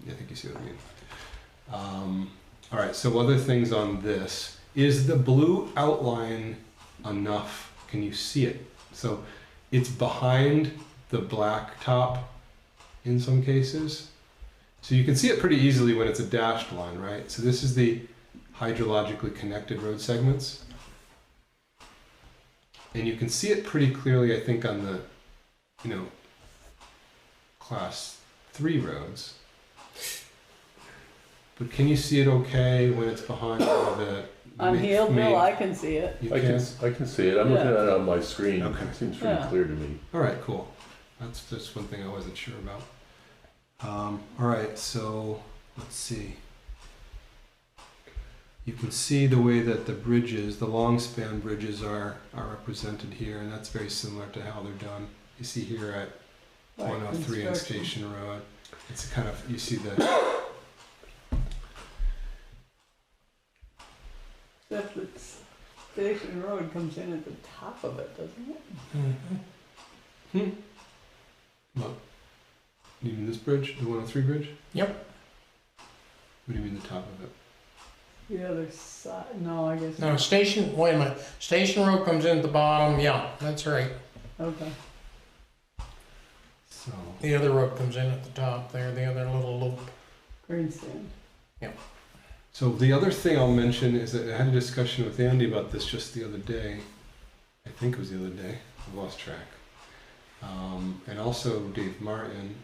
I think you see what I mean. All right. So other things on this is the blue outline enough? Can you see it? So it's behind the black top in some cases. So you can see it pretty easily when it's a dashed line, right? So this is the hydrologically connected road segments. And you can see it pretty clearly, I think, on the, class 3 roads. But can you see it okay when it's behind all of it? On Healdville, I can see it. You I can? can see it. I'm looking at it on my screen. Okay. It seems pretty Yeah. clear to me. All right, cool. That's just one thing I wasn't sure about. All right, so let's see. You can see the way that the bridges, the long span bridges are represented here, and that's very similar to how they're done. You see here at Like 103 on construction. Station Road. It's kind of, you see the, Except that Station Road comes in at the top of it, doesn't it? what? You mean this bridge, the 103 bridge? Yep. What do you mean the top of it? The other side, no, I guess. Now, wait a minute. Station Road comes in at the bottom. Yeah, that's right. Okay. So, The other road comes in at the top there, the other little loop. Greenstand. so the other thing I'll mention is that I had a discussion with Andy about this just the other day. I think it was the other day. I lost track. And also Dave Martin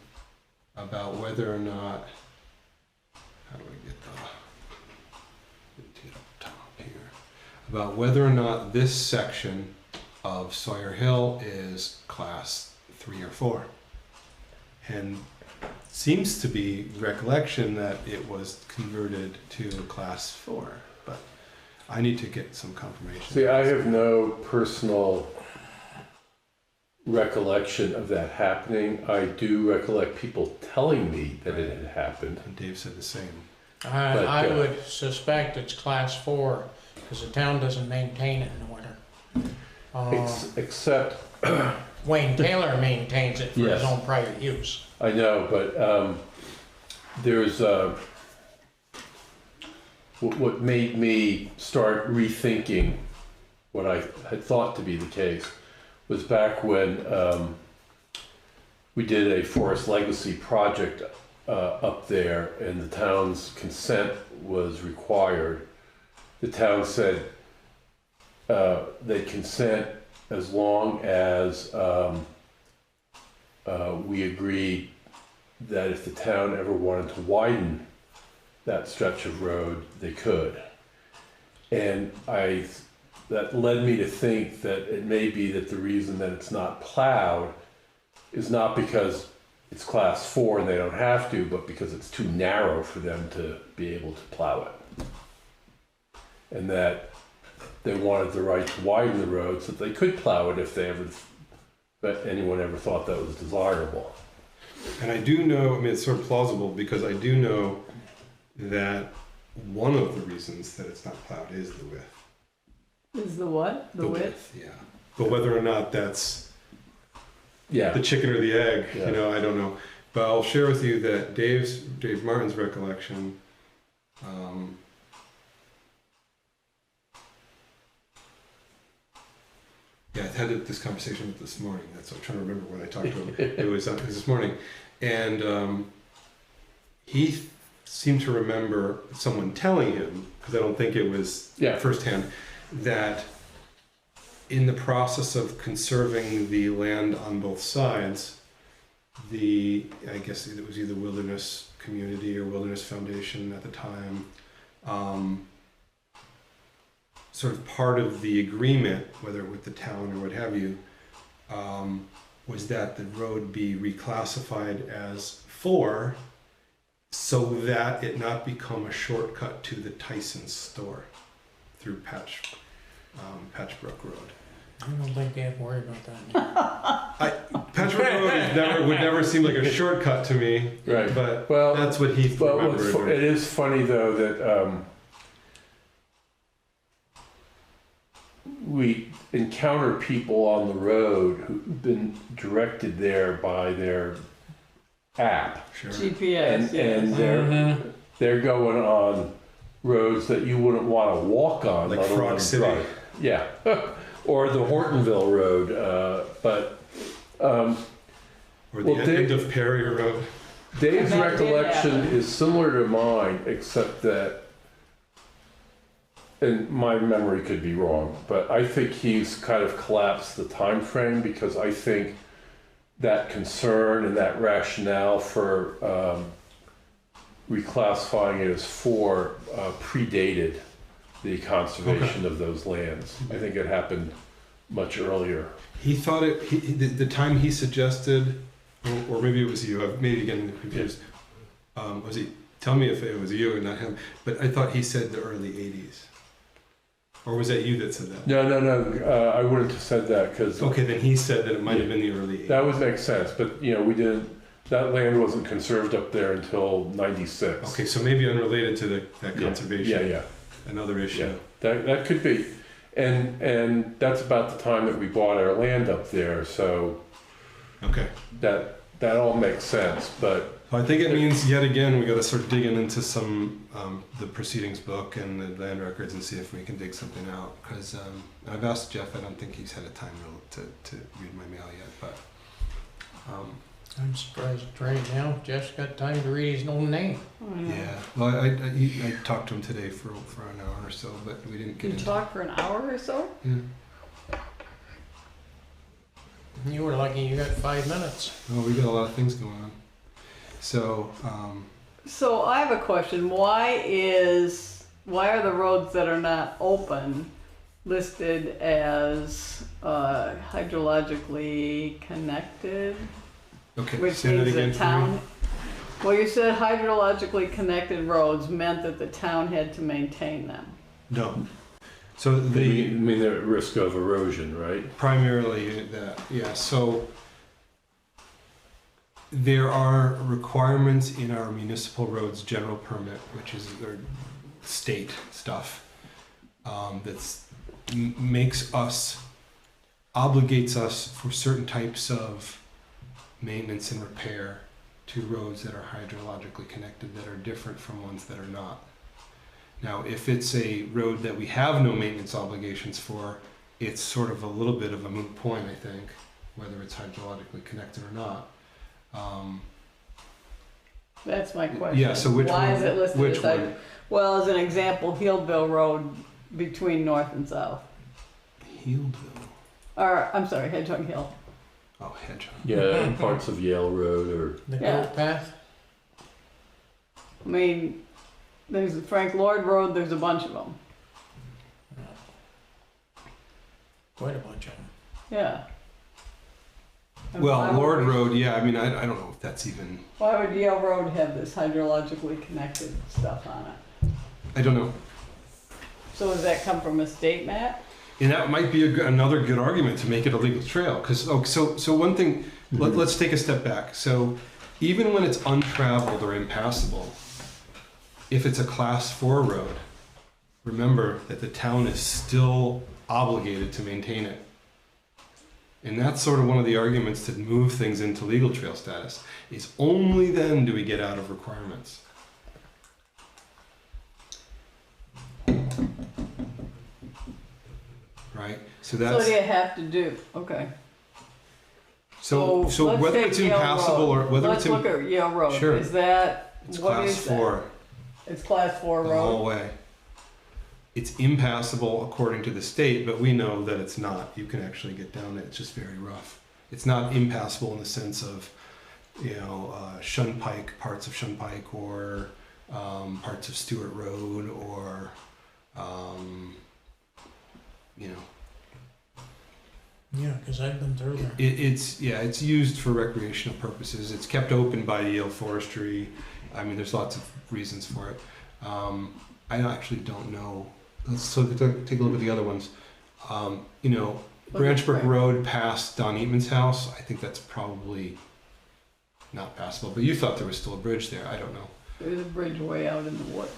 about whether or not, how do I get it up top here? About whether or not this section of Sawyer Hill is class 3 or 4. And seems to be recollection that it was converted to class 4, but I need to get some confirmation. See, I have no personal recollection of that happening. I do recollect people telling me that it had happened. And Dave said the same. I would suspect it's class 4, because the town doesn't maintain it in the winter. Except, Wayne Taylor maintains it for Yes. his own private use. I know, but there's what made me start rethinking what I had thought to be the case was back when we did a forest legacy project up there, and the town's consent was required. The town said they'd consent as long as we agreed that if the town ever wanted to widen that stretch of road, they could. And that led me to think that it may be that the reason that it's not plowed is not because it's class 4 and they don't have to, but because it's too narrow for them to be able to plow it. And that they wanted the right to widen the road so that they could plow it if anyone ever thought that was desirable. And I do know, I mean, it's sort of plausible because I do know that one of the reasons that it's not plowed is the width. Is the what? The width? Yeah. But whether or not that's Yeah. the chicken or the egg, Yeah. you know, I don't know. But I'll share with you that Dave Martin's recollection, yeah, I had this conversation with this morning. That's what I'm trying to remember when I talked to him. It was this morning. And he seemed to remember someone telling him, because I don't think it was firsthand, that in the process of conserving the land on both sides, I guess it was either Wilderness Community or Wilderness Foundation at the time, sort of part of the agreement, whether with the town or what have you, was that the road be reclassified as 4 so that it not become a shortcut to the Tyson store through Patchbrook Road. I don't think they have to worry about that. Patchbrook Road would never seem like a shortcut to me, Right. but Well, that's what he remembered. it is funny though that we encounter people on the road who've been directed there by their app, Sure. GPS, and they're going on roads that you wouldn't want to walk on, Like let alone Frog City. drive. Yeah, or the Hortonville Road, Or the Well, end of Perry Road. Dave's And that did recollection happen. is similar to mine, except that, and my memory could be wrong, but I think he's kind of collapsed the time frame, because I think that concern and that rationale for reclassifying it as 4 predated the conservation of those lands. I think it happened much earlier. He thought the time he suggested, or maybe it was you, I'm maybe getting confused. Was he, tell me if it was you and not him, but I thought he said the early 80s. Or was that you that said that? No, I wouldn't have said that, because Okay, then he said that it might have been the early 80s. that would make sense, but that land wasn't conserved up there until 96. Okay, so maybe unrelated to that conservation. Yeah. Another issue. Yeah, that could be. And that's about the time that we bought our land up there, so Okay. that all makes sense, but So I think it means yet again we got to start digging into some the proceedings book and the land records and see if we can dig something out. Because I've asked Jeff. I don't think he's had a time to read my mail yet. But I'm surprised right now Jeff's got time to read his own name. I know. Yeah. Well, I talked to him today for an hour or so, but we didn't get You into. talk for an hour or so? Yeah. You were lucky you got 5 minutes. Well, we got a lot of things going on. So, So I have a question. Why are the roads that are not open listed as hydrologically connected? okay, Which say that means again the for me. town. Well, you said hydrologically connected roads meant that the town had to maintain them. No. So I the mean, they're at risk of erosion, right? primarily that, yeah. So there are requirements in our municipal roads general permit, which is their state stuff, that's obligates us for certain types of maintenance and repair to roads that are hydrologically connected that are different from ones that are not. Now, if it's a road that we have no maintenance obligations for, it's sort of a little bit of a moot point, I think, whether it's hydrologically connected or not. That's my question. Yeah, so which Why one? is it listed Which as one? Well, as an example, Healdville Road between north and south. Healdville. Or, I'm sorry, Hedgehog Hill. Oh, Hedgehog. Yeah, parts of Yale Road or The Yeah. goat path? I mean, there's the Frank Lloyd Road, there's a bunch of them. Quite a bunch of them. Yeah. And why Well, would Lord we- Road, yeah, I mean, I don't know if that's even, Why would Yale Road have this hydrologically connected stuff on it? I don't know. So does that come from a state map? And that might be another good argument to make it a legal trail. Because so one thing, let's take a step back. So even when it's untraveled or impassable, if it's a class 4 road, remember that the town is still obligated to maintain it. And that's sort of one of the arguments to move things into legal trail status, is only then do we get out of requirements. Right? So So that's... what do you have to do? Okay. So let's whether take it's Yale impassable Road. or whether Let's it's look at Yale Road. Sure. Is that, it's what class is that? 4 It's class 4 the road? whole way. It's impassable according to the state, but we know that it's not. You can actually get down it. It's just very rough. It's not impassable in the sense of, Shunpike, parts of Shunpike, or parts of Stewart Road, or Yeah, because I've been through there. it's used for recreational purposes. It's kept open by Yale Forestry. I mean, there's lots of reasons for it. I actually don't know. So take a look at the other ones. Branch Brook Road past Don Eatman's house. I think that's probably not passable. But you thought there was still a bridge there. I don't know. There's a bridge way out in the wood.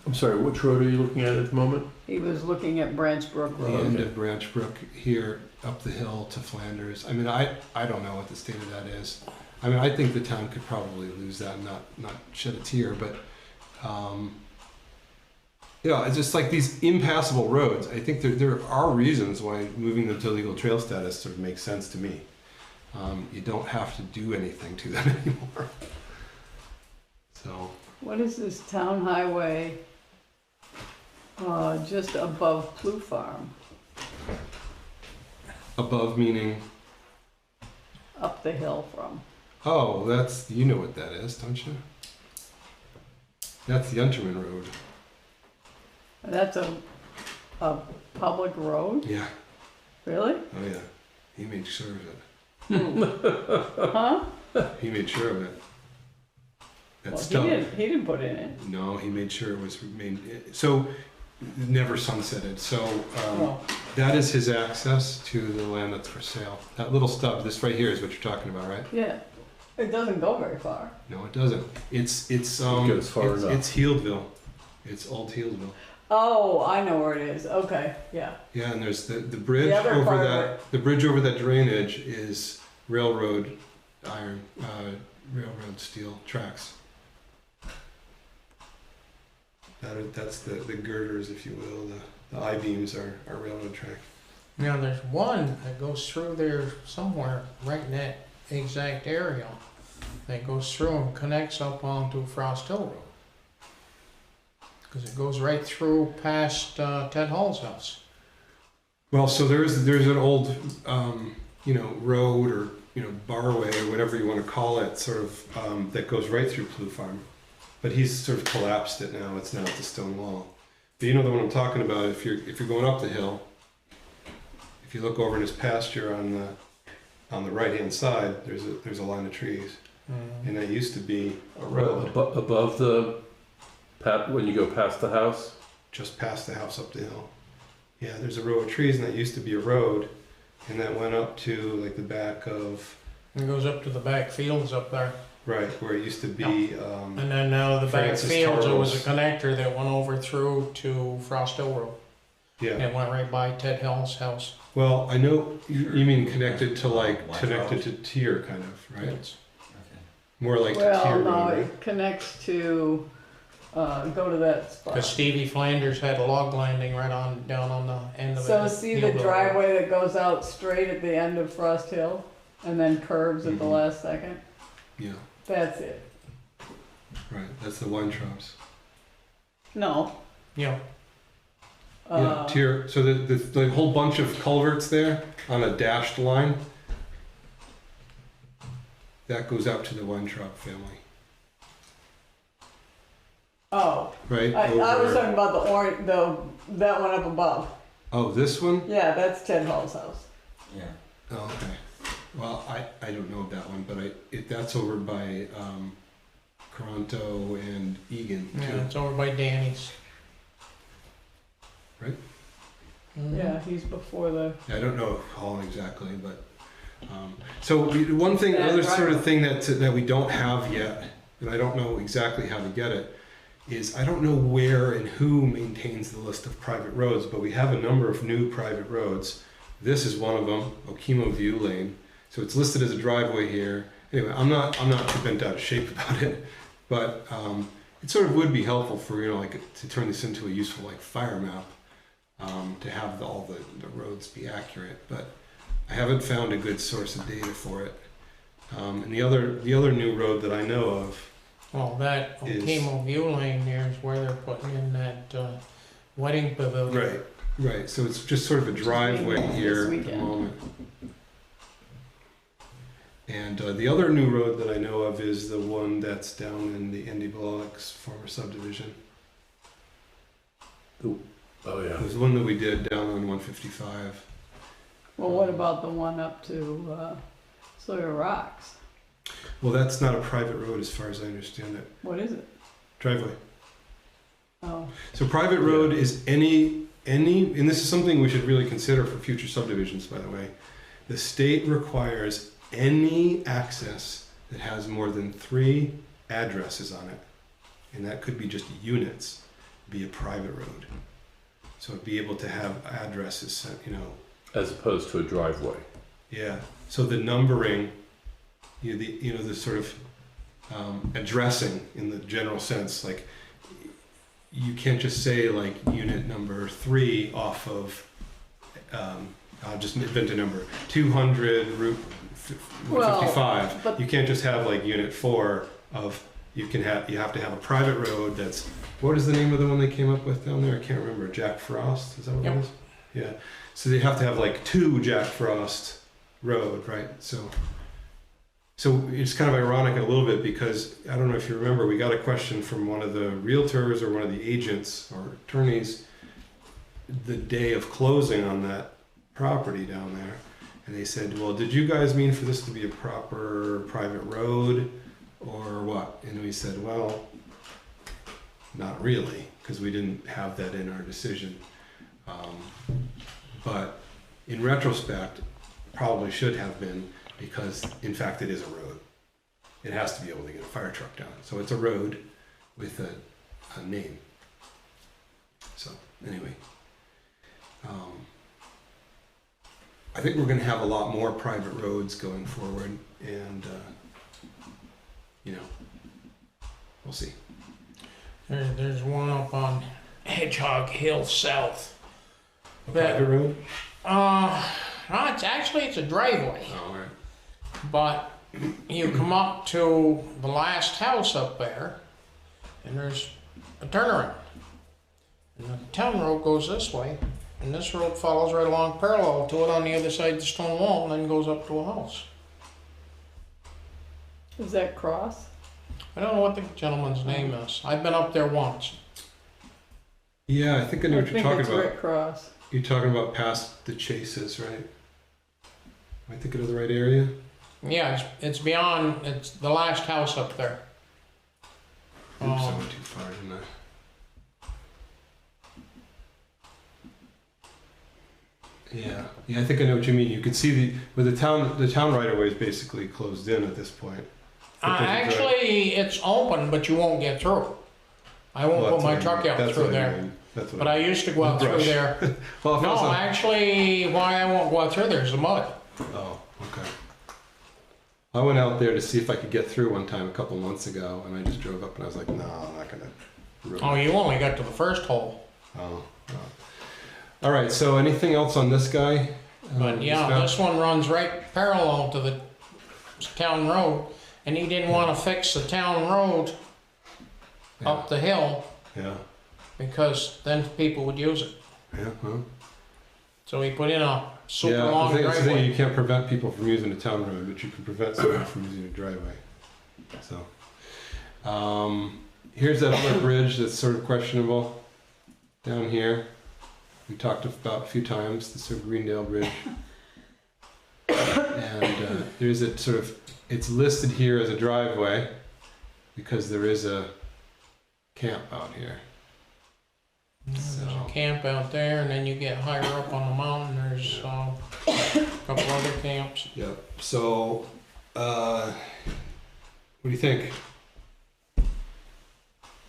I'm sorry, which road are you looking at the moment? He was looking at Branch Brook The Road. end of Branch Brook here up the hill to Flanders. I mean, I don't know what the state of that is. I mean, I think the town could probably lose that and not shed a tear. But it's just like these impassable roads. I think there are reasons why moving them to legal trail status sort of makes sense to me. You don't have to do anything to them anymore. So What is this town highway just above Plough Farm? above meaning, Up the hill from. oh, that's, you know what that is, don't you? That's the Unterman Road. That's a public road? Yeah. Really? Oh yeah. He made sure of it. Huh? He made sure of it. That Well, stuff. he didn't put in it. No, he made sure it was made. So never sunsetted. So Oh, that is his access to the land that's for sale. That little stub, this right here is what you're talking about, right? yeah. It doesn't go very far. No, it doesn't. It's goes far enough. It's Healdville. It's old Healdville. Oh, I know where it is. Okay, yeah. Yeah, and there's the bridge The other over part of that. The bridge over that drainage is railroad iron, railroad steel tracks. That's the girders, if you will. The I-beams are railroad track. Now, there's one that goes through there somewhere, right in that exact area that goes through and connects up onto Frost Hill Road. Because it goes right through past Ted Hall's house. Well, so there's an old, road or, barway or whatever you want to call it, sort of, that goes right through Plough Farm. But he's sort of collapsed it now. It's now at the stone wall. But you know the one I'm talking about. If you're going up the hill, if you look over in his pasture on the right hand side, there's a line of trees, and that used to be a road Above the when you go past the house. just past the house up the hill. Yeah, there's a row of trees, and that used to be a road, and that went up to like the back of It goes up to the back fields up there. right where it used to be. And then now the back Francis fields, it was a Tarl's. connector that went over through to Frost Hill Road. Yeah. It went right by Ted Hall's house. Well, I know you mean connected to Wine connected shops. to Tier, kind of, right? It's- Okay. More like to Well, Tier no, Road, right? it connects to, go to that spot. Cause Stevie Flanders had a log landing right on, down on the end of it. So see the driveway that goes out straight at the end of Frost Hill and then curves at the Mhm. last second? Yeah, That's it. right. That's the wine shops. No. Yeah, Yeah, Tier. So the whole bunch of culverts there on a dashed line. That goes out to the wine shop family, Oh, right? I was Over- talking about the orange, that one up above. Oh, this one? Yeah, that's Ted Hall's house. Yeah. Oh, okay. Well, I don't know that one, but that's over by Toronto and Egan too. yeah, it's over by Danny's. Right? Mhm. Yeah, he's before the, I don't know Hall exactly, but so one thing, That another sort of driveway. thing that we don't have yet, and I don't know exactly how to get it, is I don't know where and who maintains the list of private roads, but we have a number of new private roads. This is one of them, Okemo View Lane. So it's listed as a driveway here. Anyway, I'm not too bent out of shape about it, but it sort of would be helpful for to turn this into a useful fire map, to have all the roads be accurate. But I haven't found a good source of data for it. And the other new road that I know of. Well, that Is- Okemo View Lane there is where they're putting in that wedding pavilion. Right. So it's just sort of a driveway This here at the weekend. moment. And the other new road that I know of is the one that's down in the Andy Bullock's former subdivision. Oh yeah. It was the one that we did down on 155. well, what about the one up to Sawyer Rocks? Well, that's not a private road as far as I understand it. What is it? Driveway. Oh, So private road is any, and this is something we should really consider for future subdivisions, by the way. The state requires any access that has more than 3 addresses on it, and that could be just units, be a private road. So be able to have addresses, As opposed to a driveway. yeah. So the numbering, the sort of addressing in the general sense, like you can't just say like unit number 3 off of, I'll just invent a number, 200 Route 155. but- You can't just have like unit 4 of, you have to have a private road that's, what is the name of the one they came up with down there? I can't remember. Jack Frost, is that what Yep. it is? Yeah. So they have to have like 2 Jack Frost Road, right? So it's kind of ironic a little bit because I don't know if you remember, we got a question from one of the realtors or one of the agents or attorneys the day of closing on that property down there. And they said, well, did you guys mean for this to be a proper private road or what? And we said, well, not really, because we didn't have that in our decision. But in retrospect, probably should have been, because in fact it is a road. It has to be able to get a fire truck down. So it's a road with a name. So anyway, I think we're going to have a lot more private roads going forward, and we'll see. There's one up on Hedgehog Hill South. A private road? No, it's a driveway, Oh, all right. but you come up to the last house up there, and there's a turnaround. And the town road goes this way, and this road follows right along parallel to it on the other side of the stone wall, and then goes up to a house. Is that cross? I don't know what the gentleman's name is. I've been up there once. Yeah, I think I know what you're talking it's about. Rick Cross. You're talking about past the Chases, right? Am I thinking of the right area? Yeah, it's beyond, it's the last house up there. Oops, I went too far, didn't I? Yeah, I think I know what you mean. You can see the town right of way is basically closed in at this point. Actually, it's open, but you won't get through. I won't put my truck out through there. But I used to go out through there. Well, No, actually, why I won't go out through there is the mud. Oh, okay. I went out there to see if I could get through one time a couple months ago, and I just drove up and I was like, no, I'm not gonna. Ruin Oh, it. you only got to the first hole. Oh. All right. So anything else on this guy? But yeah, map? this one runs right parallel to the town road, and he didn't want to fix the town road up the hill Yeah. because then people would use it. Yeah. Huh? So he put in a super Yeah. long That's the thing. driveway. You can't prevent people from using a town road, but you can prevent someone from using a driveway. So, here's that other bridge that's sort of questionable down here. We talked about a few times, the sort of Greendale Bridge. And there's a sort of, it's listed here as a driveway because there is a camp out here. There's So, a camp out there, and then you get higher up on the mountain, there's a couple other camps. yep. So, what do you think What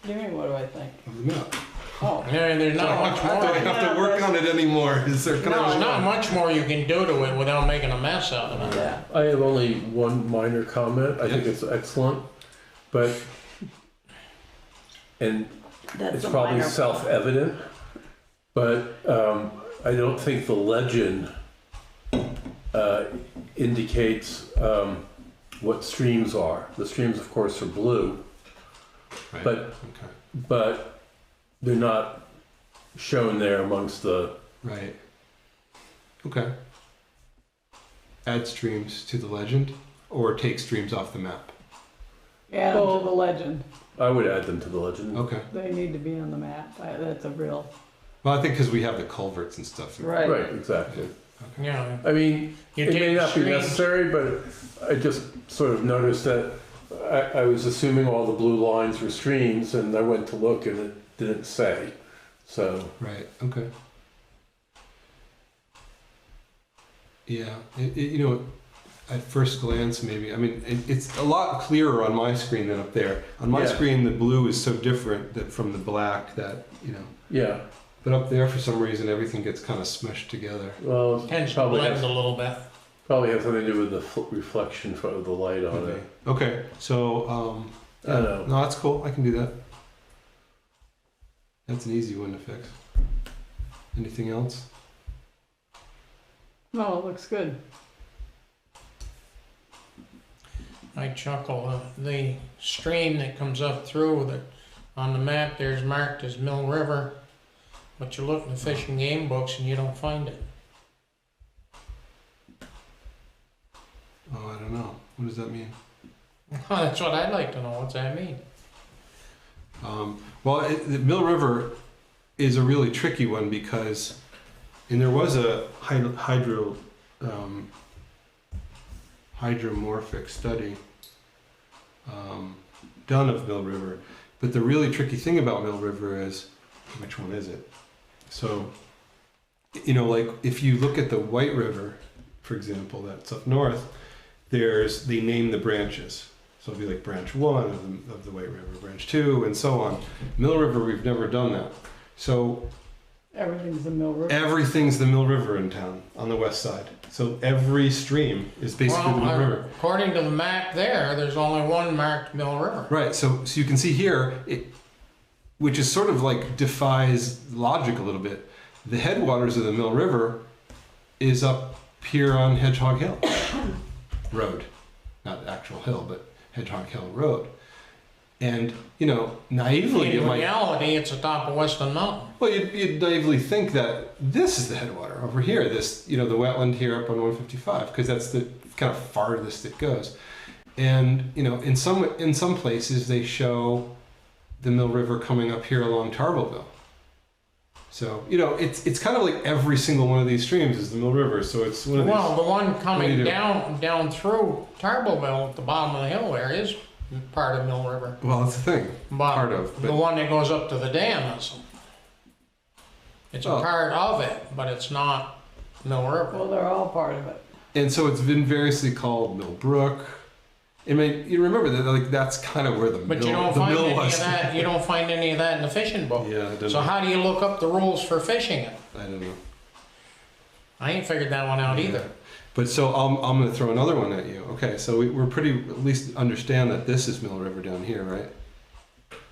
do you mean, what do I think? of the map? Oh, Yeah, there's not much Do I more. have to work on it anymore? Is there? Can I There's move not on? much more you can do to it without making a mess out of it. yeah. I have only one minor comment. I think it's excellent, but, and That's it's a probably minor self-evident, but I don't think the legend indicates what streams are. The streams, of course, are blue, Right. but Okay. but they're not shown there amongst the. Right. Okay. Add streams to the legend, or take streams off the map. Add them to the legend. I would add them to the legend. Okay. They need to be on the map. That's a real. Well, I think because we have the culverts and stuff. Right. Right, exactly. Yeah, I mean, you it may take not be streams, necessary, but I just sort of noticed that I was assuming all the blue lines were streams, and I went to look and it didn't say. So, Right. Okay. Yeah. At first glance, maybe. I mean, it's a lot clearer on my screen than up there. On my Yeah. screen, the blue is so different that from the black that yeah, But up there, for some reason, everything gets kind of smushed together. well, tends to probably blend has, a little bit. probably has something to do with the reflection of the light on it. Okay. So. I don't know. No, that's cool. I can do that. That's an easy one to fix. Anything else? No, it looks good. I chuckle. The stream that comes up through that on the map there's marked as Mill River, but you look in the fish and game books and you don't find it. Oh, I don't know. What does that mean? That's what I'd like to know. What's that mean? Well, the Mill River is a really tricky one because, and there was a hydromorphic study done of Mill River, but the really tricky thing about Mill River is, which one is it? So, like if you look at the White River, for example, that's up north, they name the branches. So it'll be like branch 1 of the White River, branch 2, and so on. Mill River, we've never done that. So Everything's the Mill River. everything's the Mill River in town on the west side. So every stream is basically the Mill River. According to the map there's only one marked Mill River. Right, so you can see here, which is sort of like defies logic a little bit. The headwaters of the Mill River is up here on Hedgehog Hill Road. not the actual hill, but Hedgehog Hill Road. And, you know, naively, you In might, reality, it's atop of Western Mountain. well, you'd naively think that this is the headwater over here, this, you know, the wetland here up on 155, because that's the kind of farthest it goes. And, you know, in some places they show the Mill River coming up here along Tarbleville. So, you know, it's kind of like every single one of these streams is the Mill River, so it's one of these. Well, the one What do coming you do? down through Tarbleville at the bottom of the hill there is part of Mill River. Well, that's the thing. But Part of, the but- one that goes up to the dam isn't. It's a Oh. part of it, but it's not Mill River. Well, they're all part of it. And so it's been variously called Mill Brook. I mean, you remember that, like, that's kind of where the But mill, you don't the find mill any of was. that. You don't find any of that in the fishing book. Yeah, I don't So know. how do you look up the rules for fishing it? I don't know. I ain't figured that one out either. But so I'm going to throw another one at you. Okay, so we're pretty, at least understand that this is Mill River down here, right?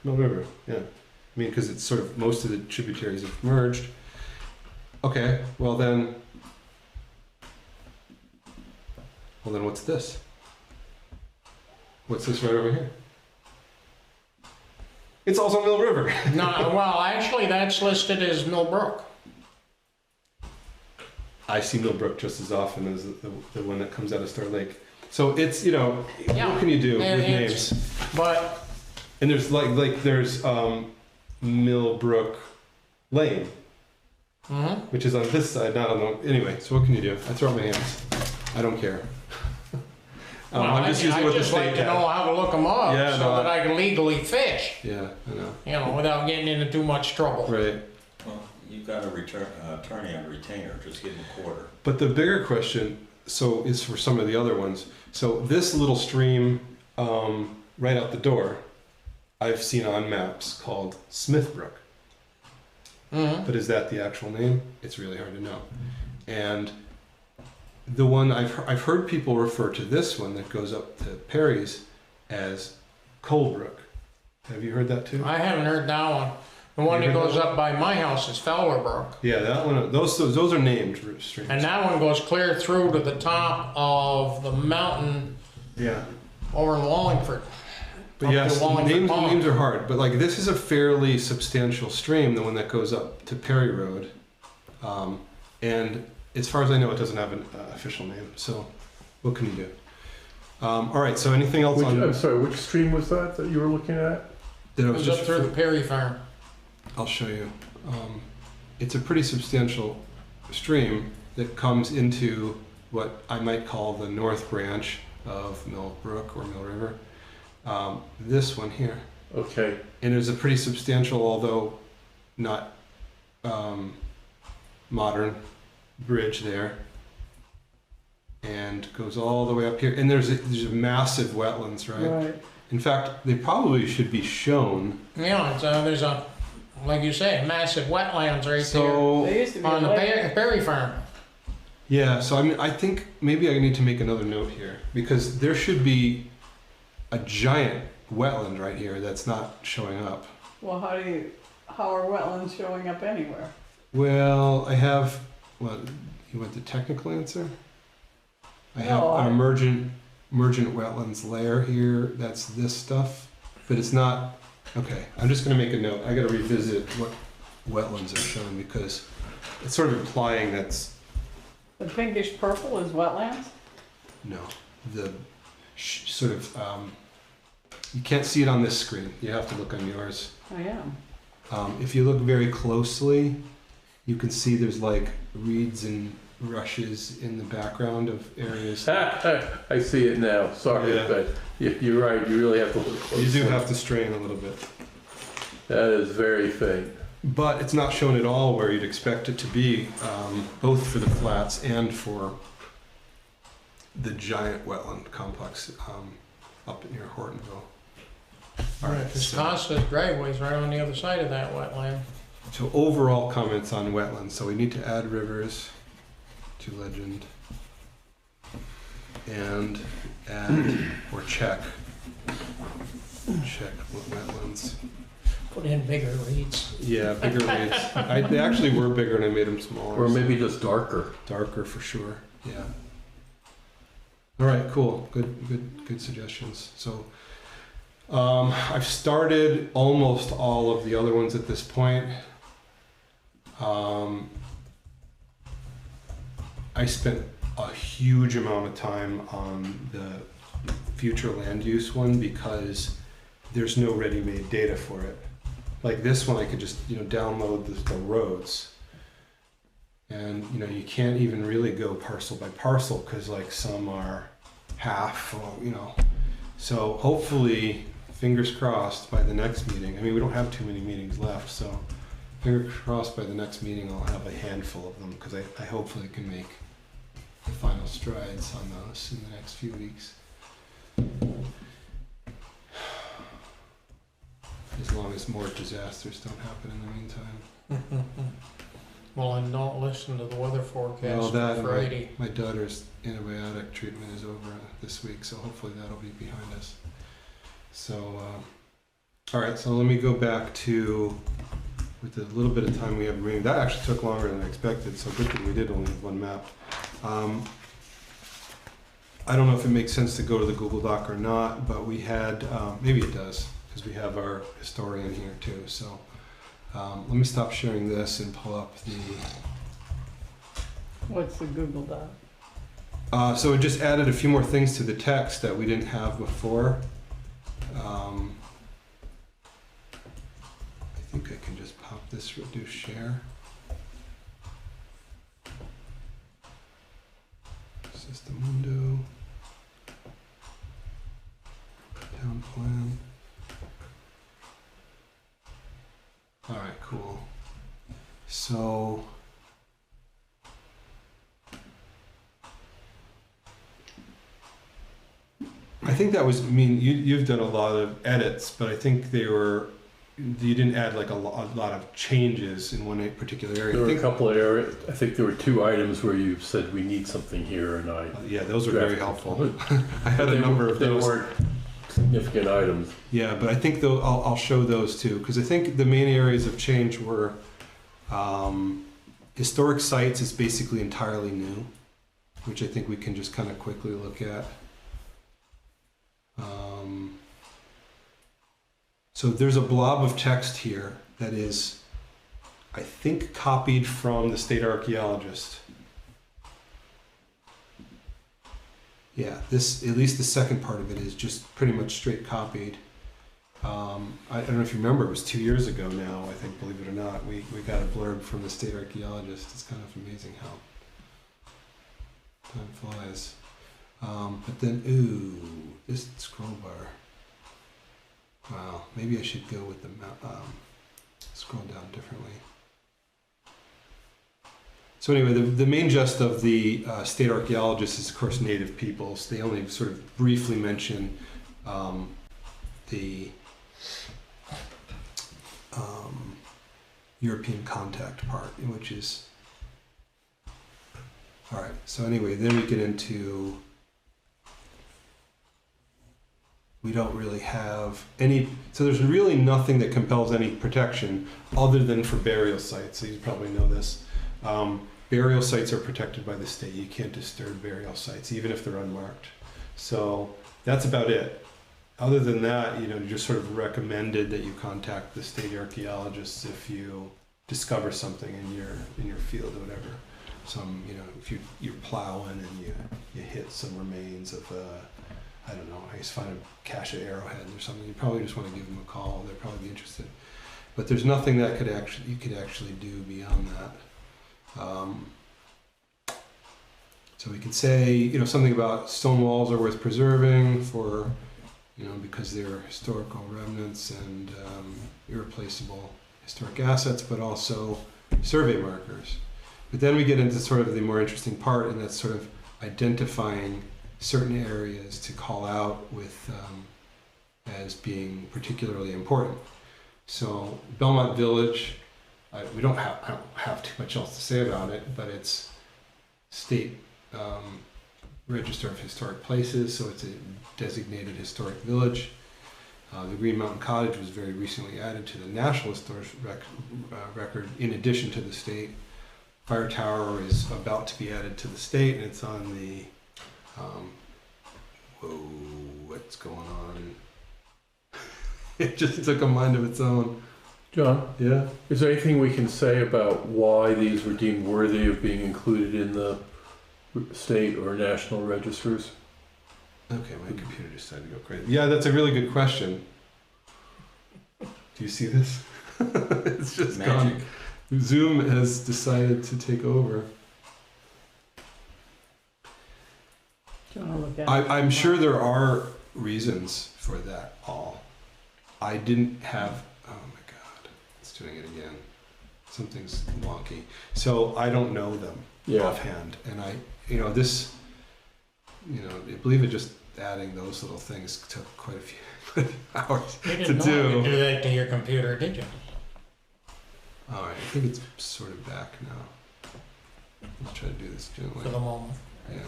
Mill River, yeah. I mean, because it's sort of, most of the tributaries have merged. Okay, well then what's this? What's this right over here? It's also Mill River. No, well, actually, that's listed as Mill Brook. I see Millbrook just as often as the one that comes out of Star Lake. So it's, you know, Yeah, what can you do and with it's- names? But And there's there's Millbrook Lane, mhm. which is on this side, not on the, anyway, so what can you do? I throw up my hands. I don't care. Well, I'm just using I'd what the just like state to know has. how to look them up Yeah, so no, that I can legally fish, Yeah, I know. you know, without getting into too much trouble. Right. Well, you've got a attorney on retainer, just give him a quarter. But the bigger question, so, is for some of the other ones. So this little stream right out the door, I've seen on maps called Smith Brook. Mhm. But is that the actual name? It's really hard to know. And the one I've heard people refer to this one that goes up to Perry's as Colebrook. Have you heard that too? I haven't heard that one. The one You that heard goes that up by my house is Fowler Brook. Yeah, that one. Those are named streams. And that one goes clear through to the top of the mountain Yeah. over in Wallingford. But Up to yes, Wallingford Pond. names are hard. But like this is a fairly substantial stream, the one that goes up to Perry Road, and as far as I know, it doesn't have an official name. So, what can you do? All right. So, anything else Which, on I'm sorry, which stream was that you were looking at? that I It was goes up just? through the Perry Farm. I'll show you. It's a pretty substantial stream that comes into what I might call the north branch of Mill Brook or Mill River. This one here. Okay. And there's a pretty substantial, although not modern, bridge there. And goes all the way up here. And there's a massive wetlands, right? Right. In fact, they probably should be shown. Yeah, it's, there's a, like you say, massive wetlands right So, There used to be there on a the lake. Perry Farm. yeah, so I mean, I think maybe I need to make another note here because there should be a giant wetland right here that's not showing up. Well, how are wetlands showing up anywhere? Well, I have, what, you want the technical answer? I have No, an I- emergent wetlands layer here, that's this stuff, but it's not, okay, I'm just gonna make a note. I gotta revisit what wetlands are shown because it's sort of implying that's, The pinkish purple is wetlands? no, the sort of, you can't see it on this screen. You have to look on yours. I am. If you look very closely, you can see there's like reeds and rushes in the background of areas. I see it now. Sorry, Yeah. but you're right. You really have to look closely. You do have to strain a little bit. That is very faint. But it's not shown at all where you'd expect it to be, both for the flats and for the giant wetland complex up near Hortonville. All right, Because so, Costa's driveway's right on the other side of that wetland. so overall comments on wetlands. So we need to add rivers to legend and add or check what wetlands. Put in bigger reeds. Yeah, bigger reeds. They actually were bigger and I made them smaller. Or so maybe just darker. darker for sure. Yeah. All right, cool. Good suggestions. So I've started almost all of the other ones at this point. I spent a huge amount of time on the future land use one because there's no ready-made data for it. Like this one, I could just download the roads, and you can't even really go parcel by parcel because like some are half, or. So hopefully, fingers crossed, by the next meeting. I mean, we don't have too many meetings left, so fingers crossed by the next meeting I'll have a handful of them because I hopefully can make the final strides on those in the next few weeks. As long as more disasters don't happen in the meantime. Well, and don't listen to the weather Well, forecast that for Friday. my daughter's antibiotic treatment is over this week, so hopefully that'll be behind us. So, all right, so let me go back to, with the little bit of time we have remaining, that actually took longer than I expected, so good thing we did only have one map. I don't know if it makes sense to go to the Google Doc or not, but we had, maybe it does, because we have our historian here too. So let me stop sharing this and pull up the... What's the Google Doc? So it just added a few more things to the text that we didn't have before. I think I can just pop this reduce share. System window. Town plan. All right, cool. So I think that was, I mean, you've done a lot of edits, but I think you didn't add like a lot of changes in one particular area. There were a couple of areas, I think there were 2 items where you said we need something here, and yeah, those were very helpful. I had a they number of those. They weren't significant items. Yeah, but I think though I'll show those too, because I think the main areas of change were historic sites is basically entirely new, which I think we can just kind of quickly look at. So there's a blob of text here that is, I think, copied from the state archaeologist. Yeah, this, at least the second part of it is just pretty much straight copied. I don't know if you remember, it was 2 years ago now, I think, believe it or not, we got a blurb from the state archaeologist. It's kind of amazing how time flies. But then, ooh, this scroll bar. Wow, maybe I should go with the scroll down differently. So anyway, the main gist of the state archaeologists is, of course, native peoples. They only sort of briefly mention the European contact part, which is... All right, so anyway, then we get into... We don't really have any... So there's really nothing that compels any protection other than for burial sites. So you probably know this. Burial sites are protected by the state. You can't disturb burial sites, even if they're unmarked. So that's about it. Other than that, you just sort of recommended that you contact the state archaeologists if you discover something in your field or whatever. If you're plowing and you hit some remains of I don't know, I just find a cache of arrowheads or something, you probably just want to give them a call. They'd probably be interested. But there's nothing that you could actually do beyond that. So we can say, something about stone walls are worth preserving for, because they're historical remnants and irreplaceable historic assets, but also survey markers. But then we get into sort of the more interesting part, and that's sort of identifying certain areas to call out with as being particularly important. So Belmont Village, I don't have too much else to say about it, but it's state Register of Historic Places, so it's a designated historic village. The Green Mountain Cottage was very recently added to the National Historic Record in addition to the state. Fire Tower is about to be added to the state, and it's on the whoa, what's going on? It just took a mind of its own. John, Yeah. is there anything we can say about why these were deemed worthy of being included in the state or national registers? Okay, my computer decided to go crazy. Yeah, that's a really good question. Do you see this? It's just Magic. gone. Zoom has decided to take over. Do you want to look at it? I'm sure there are reasons for that all. I didn't have, oh my God, it's doing it again. Something's wonky. So I don't know them offhand. And I this, I believe it just adding those little things took quite a few hours You to didn't know you could do. do that to your computer, did you? All right, I think it's sort of back now. Let's try to do this gently. For the moment. Yeah.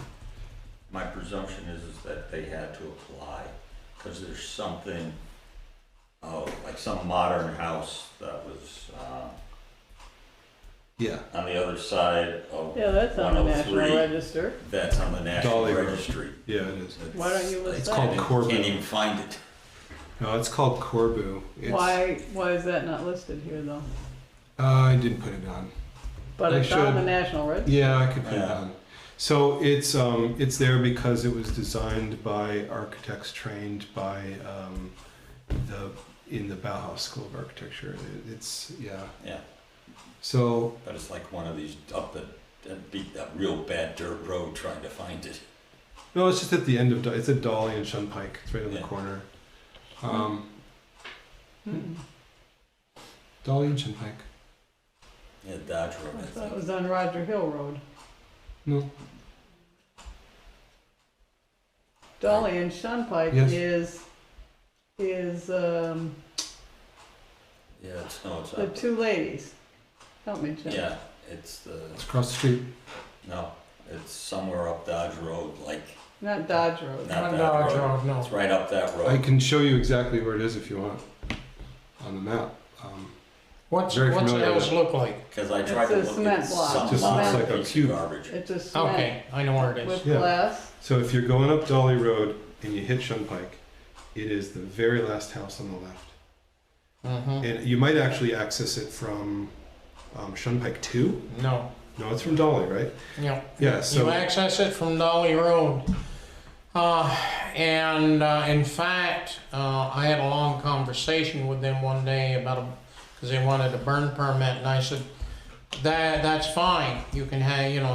My presumption is that they had to apply, because there's something, like some modern house that was, Yeah. on the other side of Yeah, that's on the National 103. Register. That's on the National Dolly Road. Registry. Yeah, it is. Why don't you list It's that? called Corbu. Can't even find it. No, it's called Corbu. It's, Why is that not listed here though? I didn't put it on. But I it's on should. the National Register. Yeah, I could put it Yeah. on. So it's there because it was designed by architects trained by in the Bauhaus School of Architecture. It's yeah. Yeah, So but it's like one of these up that real bad dirt road trying to find it. no, it's just at the end of it's at Dolly and Shunpike. It's right on the Yeah. corner. Mm. Dolly and Shunpike. Yeah, Dodge Road, I I thought it think. was on Roger Hill Road. No. Dolly and Shunpike Yes. is Yeah, it's the up. two ladies. Help me, Jim. Yeah, it's It's across the street. no, it's somewhere up Dodge Road, like, Not Dodge Road. Not Not that Dodge road. Road, no. it's right up that I road. can show you exactly where it is if you want on the map. What's Very the familiar house with look like? Because I tried to It's a look cement at block. some It just looks modern like a piece of cube. garbage. It's a cement Okay, I know where it is. with Yeah. glass. So if you're going up Dolly Road and you hit Shunpike, it is the very last house on the left. Mm-hmm. And you might actually access it from Shunpike 2. No, No, it's from Dolly, right? no. Yeah, You so access it from Dolly Road. In fact, I had a long conversation with them one day because they wanted a burn permit, and I said, that's fine. You can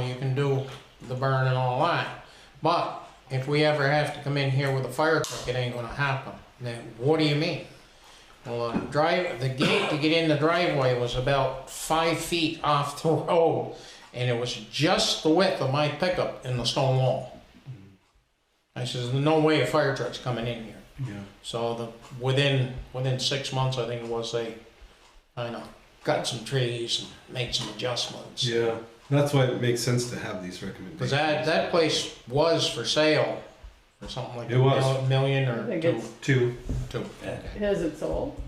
you can do the burn and all that. But if we ever have to come in here with a fire truck, it ain't gonna happen. Then what do you mean? Well, the gate to get in the driveway was about 5 feet off the road, and it was just the width of my pickup in the stone wall. I says, "There's no way a fire truck's coming in here." yeah. So within 6 months, I think it was, they kind of cut some trees and made some adjustments. Yeah, that's why it makes sense to have these recommendations. Because that place was for sale for something like It was. $1 million I or think two. it's, Two, Yeah. has it sold?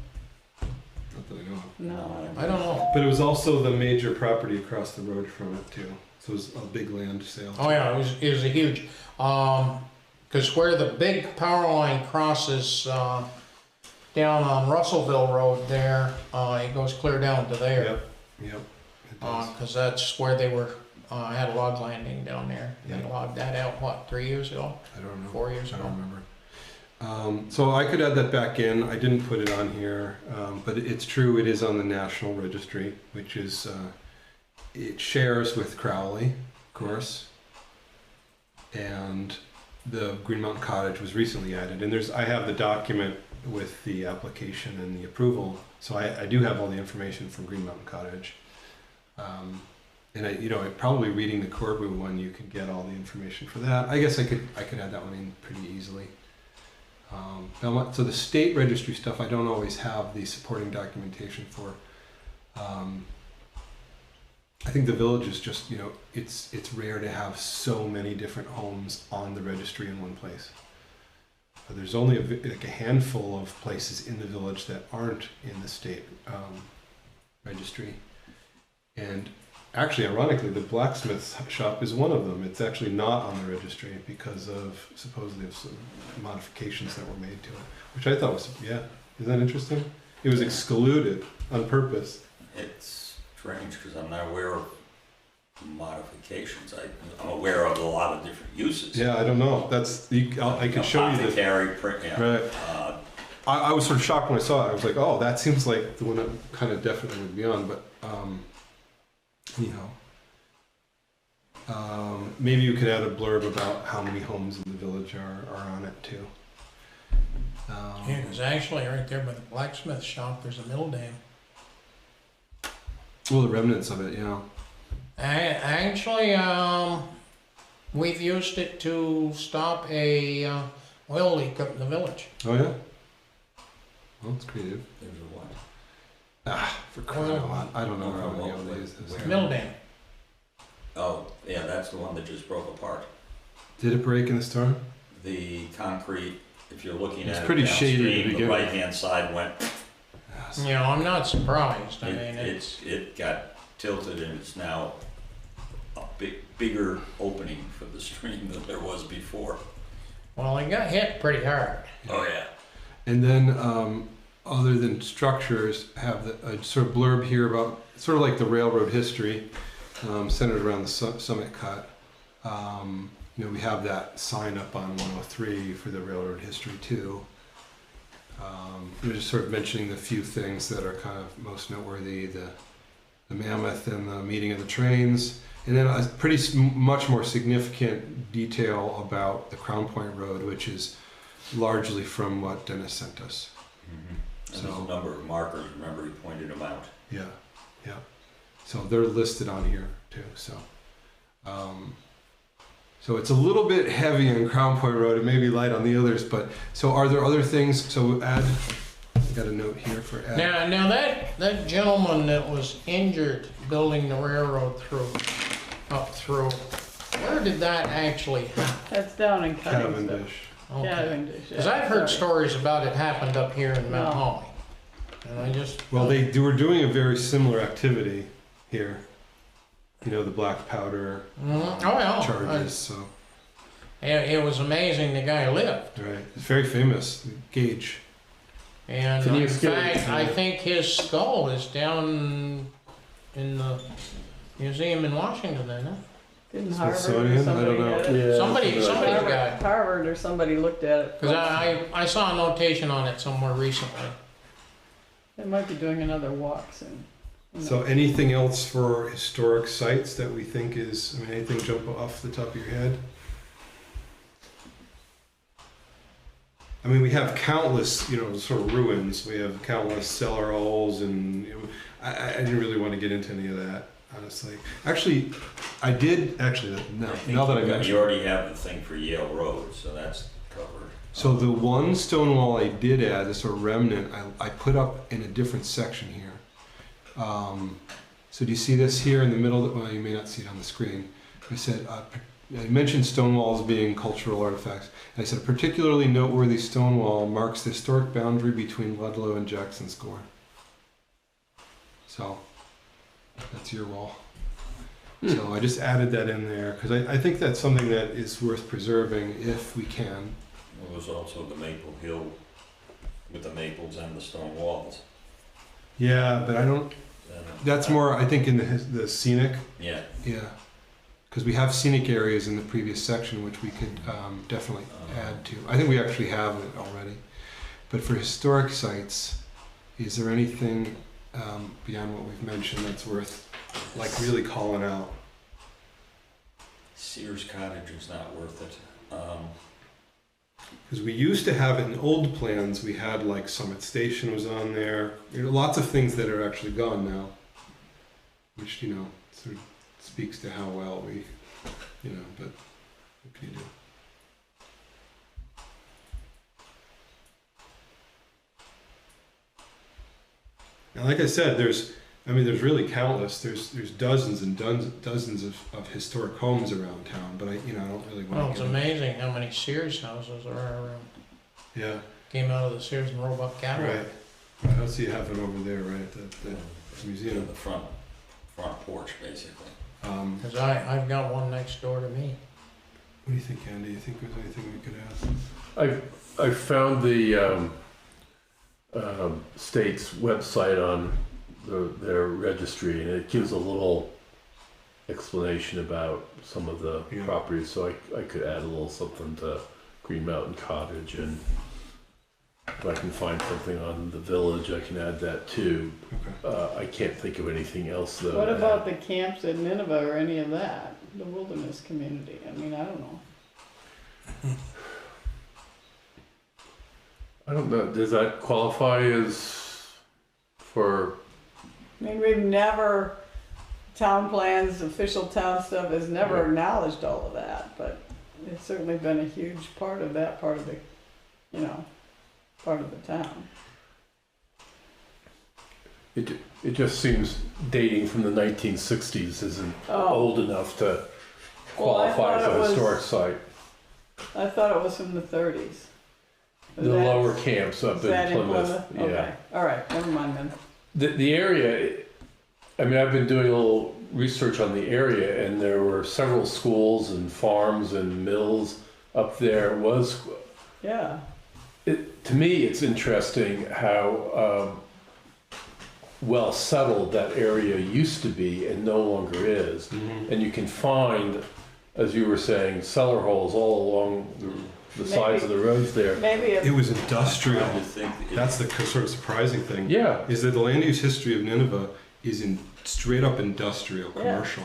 not that I know of. No. I don't know. But it was also the major property across the road from it too. So it was a big land sale. Oh yeah, it was a huge, because where the big power line crosses down on Russellville Road there, it goes clear down to there. Yep. It does. Because that's where they were, had a log landing down there. They Yeah. logged that out, what, 3 years ago, I don't know. 4 years I ago? don't remember. So I could add that back in. I didn't put it on here, but it's true. It is on the National Registry, which is it shares with Crowley, of course, and the Green Mountain Cottage was recently added. And I have the document with the application and the approval, so I do have all the information from Green Mountain Cottage. And probably reading the Corbu one, you can get all the information for that. I guess I could add that one in pretty easily. So the state registry stuff, I don't always have the supporting documentation for. I think the village is just, it's rare to have so many different homes on the registry in one place. There's only a handful of places in the village that aren't in the state registry. And actually, ironically, the blacksmith shop is one of them. It's actually not on the registry because of supposedly some modifications that were made to it, which I thought was, yeah, isn't that interesting? It was excluded on purpose. It's strange because I'm not aware of modifications. I'm aware of a lot of different uses. Yeah, I don't know. I can show you this. Apothecary, print, yeah. Right. I was sort of shocked when I saw it. I was like, oh, that seems like the one that kind of definitely would be on, but maybe you could add a blurb about how many homes in the village are on it too. Yeah, because actually right there by the blacksmith shop, there's a mill dam. Well, the remnants of it, yeah. Actually, we've used it to stop a oil leak up in the village. Oh yeah. Well, it's creative. There's a what? For crying out loud, I don't know how many of these is. Where? Mill dam. Oh, yeah, that's the one that just broke apart. Did it break in the storm? The concrete, if you're looking It's at it pretty shady to downstream, the begin with. right-hand side went, You know, I'm not surprised. I mean, it got tilted and it's now a bigger opening for the stream than there was before. well, it got hit pretty hard. Oh, yeah. And then, other than structures, have a sort of blurb here about sort of like the railroad history, centered around the Summit Cut. We have that sign up on 103 for the railroad history too. We're just sort of mentioning the few things that are kind of most noteworthy: the mammoth and the meeting of the trains, and then a much more significant detail about the Crown Point Road, which is largely from what Dennis sent us. Mm-hmm. And there's a number of markers. Remember, he pointed them out. Yeah. So they're listed on here too. So, so it's a little bit heavy on Crown Point Road. It may be light on the others, but so are there other things? So I got a note here for Ed. Now that gentleman that was injured building the railroad up through, where did that actually happen? That's down in Cutting. Cavendish. Okay. Cavendish. Because I've heard stories about it happened up here in Mount Holly. And I just... Well, they were doing a very similar activity here. The black powder Oh, yeah. charges. So It was amazing the guy lived. right, it's very famous. Gage. And in fact, I think his skull is down in the museum in Washington, isn't it? Didn't Harvard or Smithsonian? I somebody don't know. get it? Somebody's got it. Harvard or somebody looked at it. Because I saw a notation on it somewhere recently. They might be doing another walk soon. So anything else for historic sites that we think is, anything jump off the top of your head? We have countless, sort of ruins. We have countless cellar holes, and I didn't really want to get into any of that, honestly. Actually, I did. Actually, now that I mentioned, you already have the thing for Yale Road, so that's covered. So the one stone wall I did add, this sort of remnant, I put up in a different section here. So do you see this here in the middle? Well, you may not see it on the screen. I said, I mentioned stone walls being cultural artifacts. And I said, a particularly noteworthy stone wall marks the historic boundary between Ludlow and Jackson Square. So that's your wall. So I just added that in there because I think that's something that is worth preserving if we can. There was also the Maple Hill with the maples and the stone walls. Yeah, but I don't. That's more, I think, in the scenic. Yeah. Yeah, because we have scenic areas in the previous section, which we could definitely add to. I think we actually have it already. But for historic sites, is there anything beyond what we've mentioned that's worth, really calling out? Sears Cottage is not worth it. Because we used to have it in old plans. We had Summit Station was on there. Lots of things that are actually gone now, which sort of speaks to how well we, but what can you do? Now, like I said, there's really countless. There's dozens and dozens of historic homes around town, but I don't really want to. Well, it's amazing how many Sears houses there are around. Yeah. Came out of the Sears and Roebuck catalog. Right. I see you have it over there, right? At the museum. In the front front porch, basically. Cause I've got one next door to me. What do you think, Andy? You think there's anything we could add? I found the state's website on their registry, and it gives a little explanation about some of the Yeah. properties, so I could add a little something to Green Mountain Cottage, and if I can find something on the village, I can add that too. Okay. I can't think of anything else though. What to about add. the camps at Nineveh or any of that? The wilderness community? I mean, I don't know. I don't know, does that qualify as for, I mean, we've never, town plans, official town stuff has never Yeah. acknowledged all of that, but it's certainly been a huge part of that part of the, you know, part of the town. it just seems dating from the 1960s isn't Oh, old enough to Well, I qualify thought as it a was- historic site. I thought it was from the 30s. The lower camps up Is in that in Plymouth, Plymouth? yeah. Okay, all right, never mind then. The area, I mean, I've been doing a little research on the area, and there were several schools and farms and mills up there. Yeah, To me, it's interesting how well settled that area used to be and no longer is. And you can find, as you were saying, cellar holes all along the sides of the roads there. maybe It if, was industrial. I would think that That's the sort of surprising thing. Yeah, Is that the land use history of Nineveh is in straight up industrial, commercial.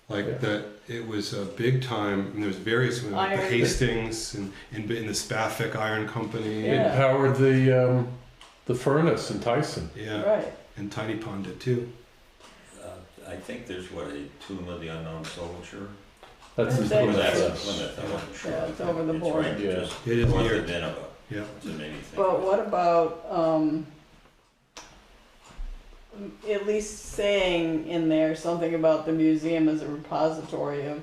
Like Yeah. that, it was a big time, and there's various, the Iron. Hastings and the Spaffic Iron Company. it Yeah. powered the furnace in Tyson. Yeah, right, and Tiny Pond did too. I think there's what, a Tomb of the Unknown Soldier? That's That's his it. Oh, that's in Plymouth. Plymouth, I wasn't sure. Yeah, it's over the It's border. right Yeah. just It is north near. of Nineveh. Yeah. It made me think. but what about, at least saying in there something about the museum as a repository of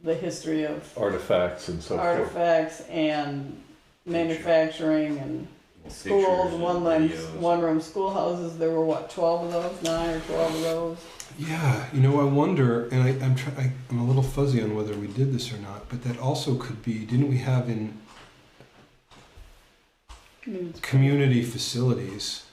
the history of Artifacts and so forth. artifacts and manufacturing and Pictures schools, and videos. one room schoolhouses, there were what, 12 of those, 9 or 12 of those? Yeah, I wonder, and I'm a little fuzzy on whether we did this or not, but that also could be, didn't we have in I mean, it's- community facilities?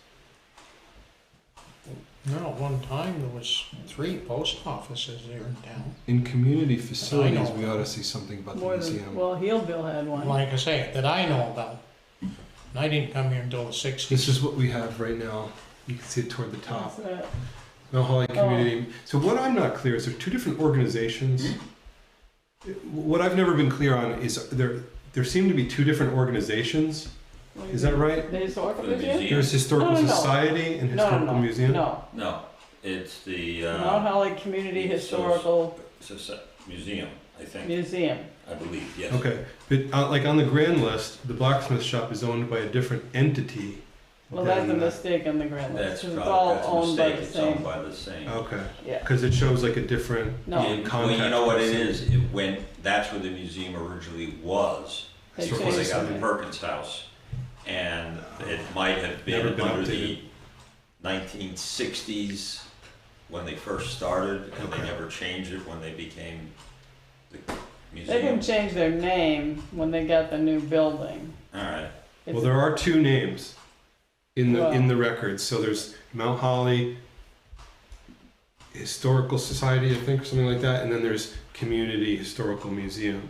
No, at one time there was 3 post offices there in town. In community facilities, know. we ought to see something about the More than, museum. well, Healdville had one. Like I say, that I know about. And I didn't come here until the 60s. This is what we have right now. You can see it toward the top. What's that? Mount Holly Oh. Community. So what I'm not clear is there are two different organizations. What I've never been clear on is there seem to be two different organizations. What do you Is that mean? right? The historical For the museum? museum. There's Historical No, no, no. Society and No, Historical no, Museum. no. No, it's the Mount Holly Community Historical museum, I think, Museum. I believe, yes. Okay, but like on the grand list, the blacksmith shop is owned by a different entity. Well, that's a than- mistake on the grand list, That's 'cause it's probably, all that's a owned by mistake, the it's owned same. by the same. Okay, Yeah, because it shows like a different. no, Well, you Contact know what it person. is, that's where the museum originally was, they Historical before they changed got Society. the Perkins House. And it might have Never been been under the updated. 1960s when they first started, and they Okay. never changed it when they became the They museum. didn't change their name when they got the new building. Alright, It's- Well, there are two names in Well- the records. So there's Mount Holly Historical Society, I think, or something like that, and then there's Community Historical Museum.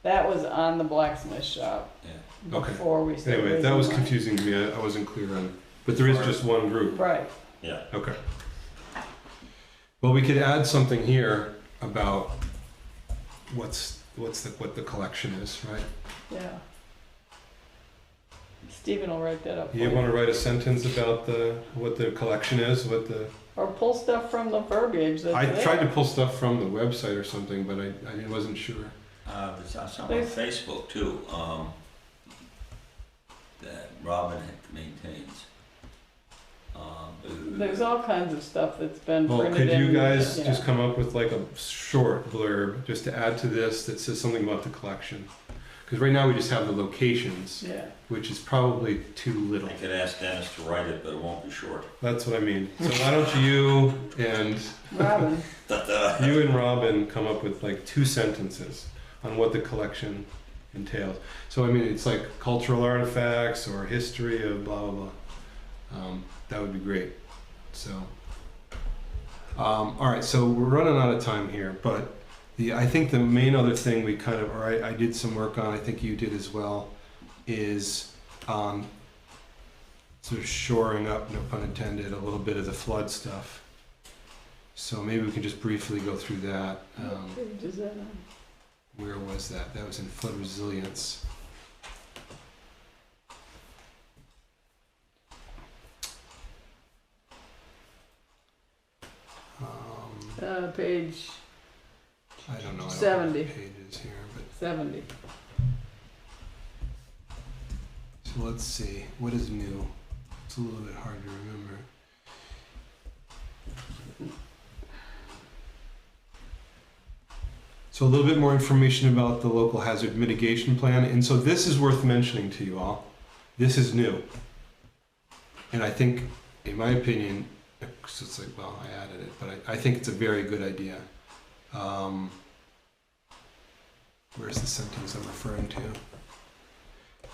That was on the blacksmith shop yeah. Okay. before we started. Anyway, that was raising money. confusing to me. I wasn't clear on, but there is just one group. Right, Yeah, Okay. Well, we could add something here about what the collection is, right? yeah. Stephen will write that up for You you. want to write a sentence about what the collection is, Or pull stuff from the verbiage that's I there. tried to pull stuff from the website or something, but I wasn't sure. there's something on Facebook too, that Robin maintains. There's all kinds of stuff that's been Well, printed could you in, guys yeah. just come up with like a short blurb just to add to this that says something about the collection? Because right now we just have the locations, Yeah. which is probably too little. I could ask Dennis to write it, but it won't be short. That's what I mean. So why don't you and Robin, you and Robin come up with like 2 sentences on what the collection entails. So I mean, it's like cultural artifacts or history of blah blah blah. That would be great. So, all right. So we're running out of time here, but I think the main other thing we kind of, or I did some work on, I think you did as well, is sort of shoring up, no pun intended, a little bit of the flood stuff. So maybe we can just briefly go through that. what page is that on? Where was that? That was in flood resilience. Page I don't know. I don't 70. have the pages here, but 70. so let's see. What is new? It's a little bit hard to remember. So a little bit more information about the local hazard mitigation plan. And so this is worth mentioning to you all. This is new. And I think, in my opinion, it's like, well, I added it, but I think it's a very good idea. Where's the sentence I'm referring to?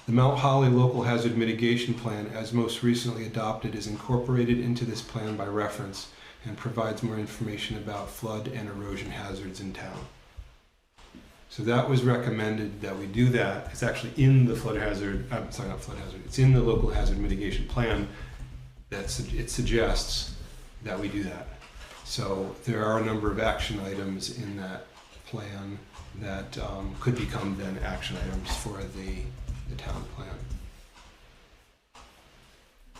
The Mount Holly Local Hazard Mitigation Plan, as most recently adopted, is incorporated into this plan by reference and provides more information about flood and erosion hazards in town. So that was recommended that we do that. It's actually in the flood hazard, I'm sorry, not flood hazard, it's in the local hazard mitigation plan that it suggests that we do that. So there are a number of action items in that plan that could become then action items for the town plan.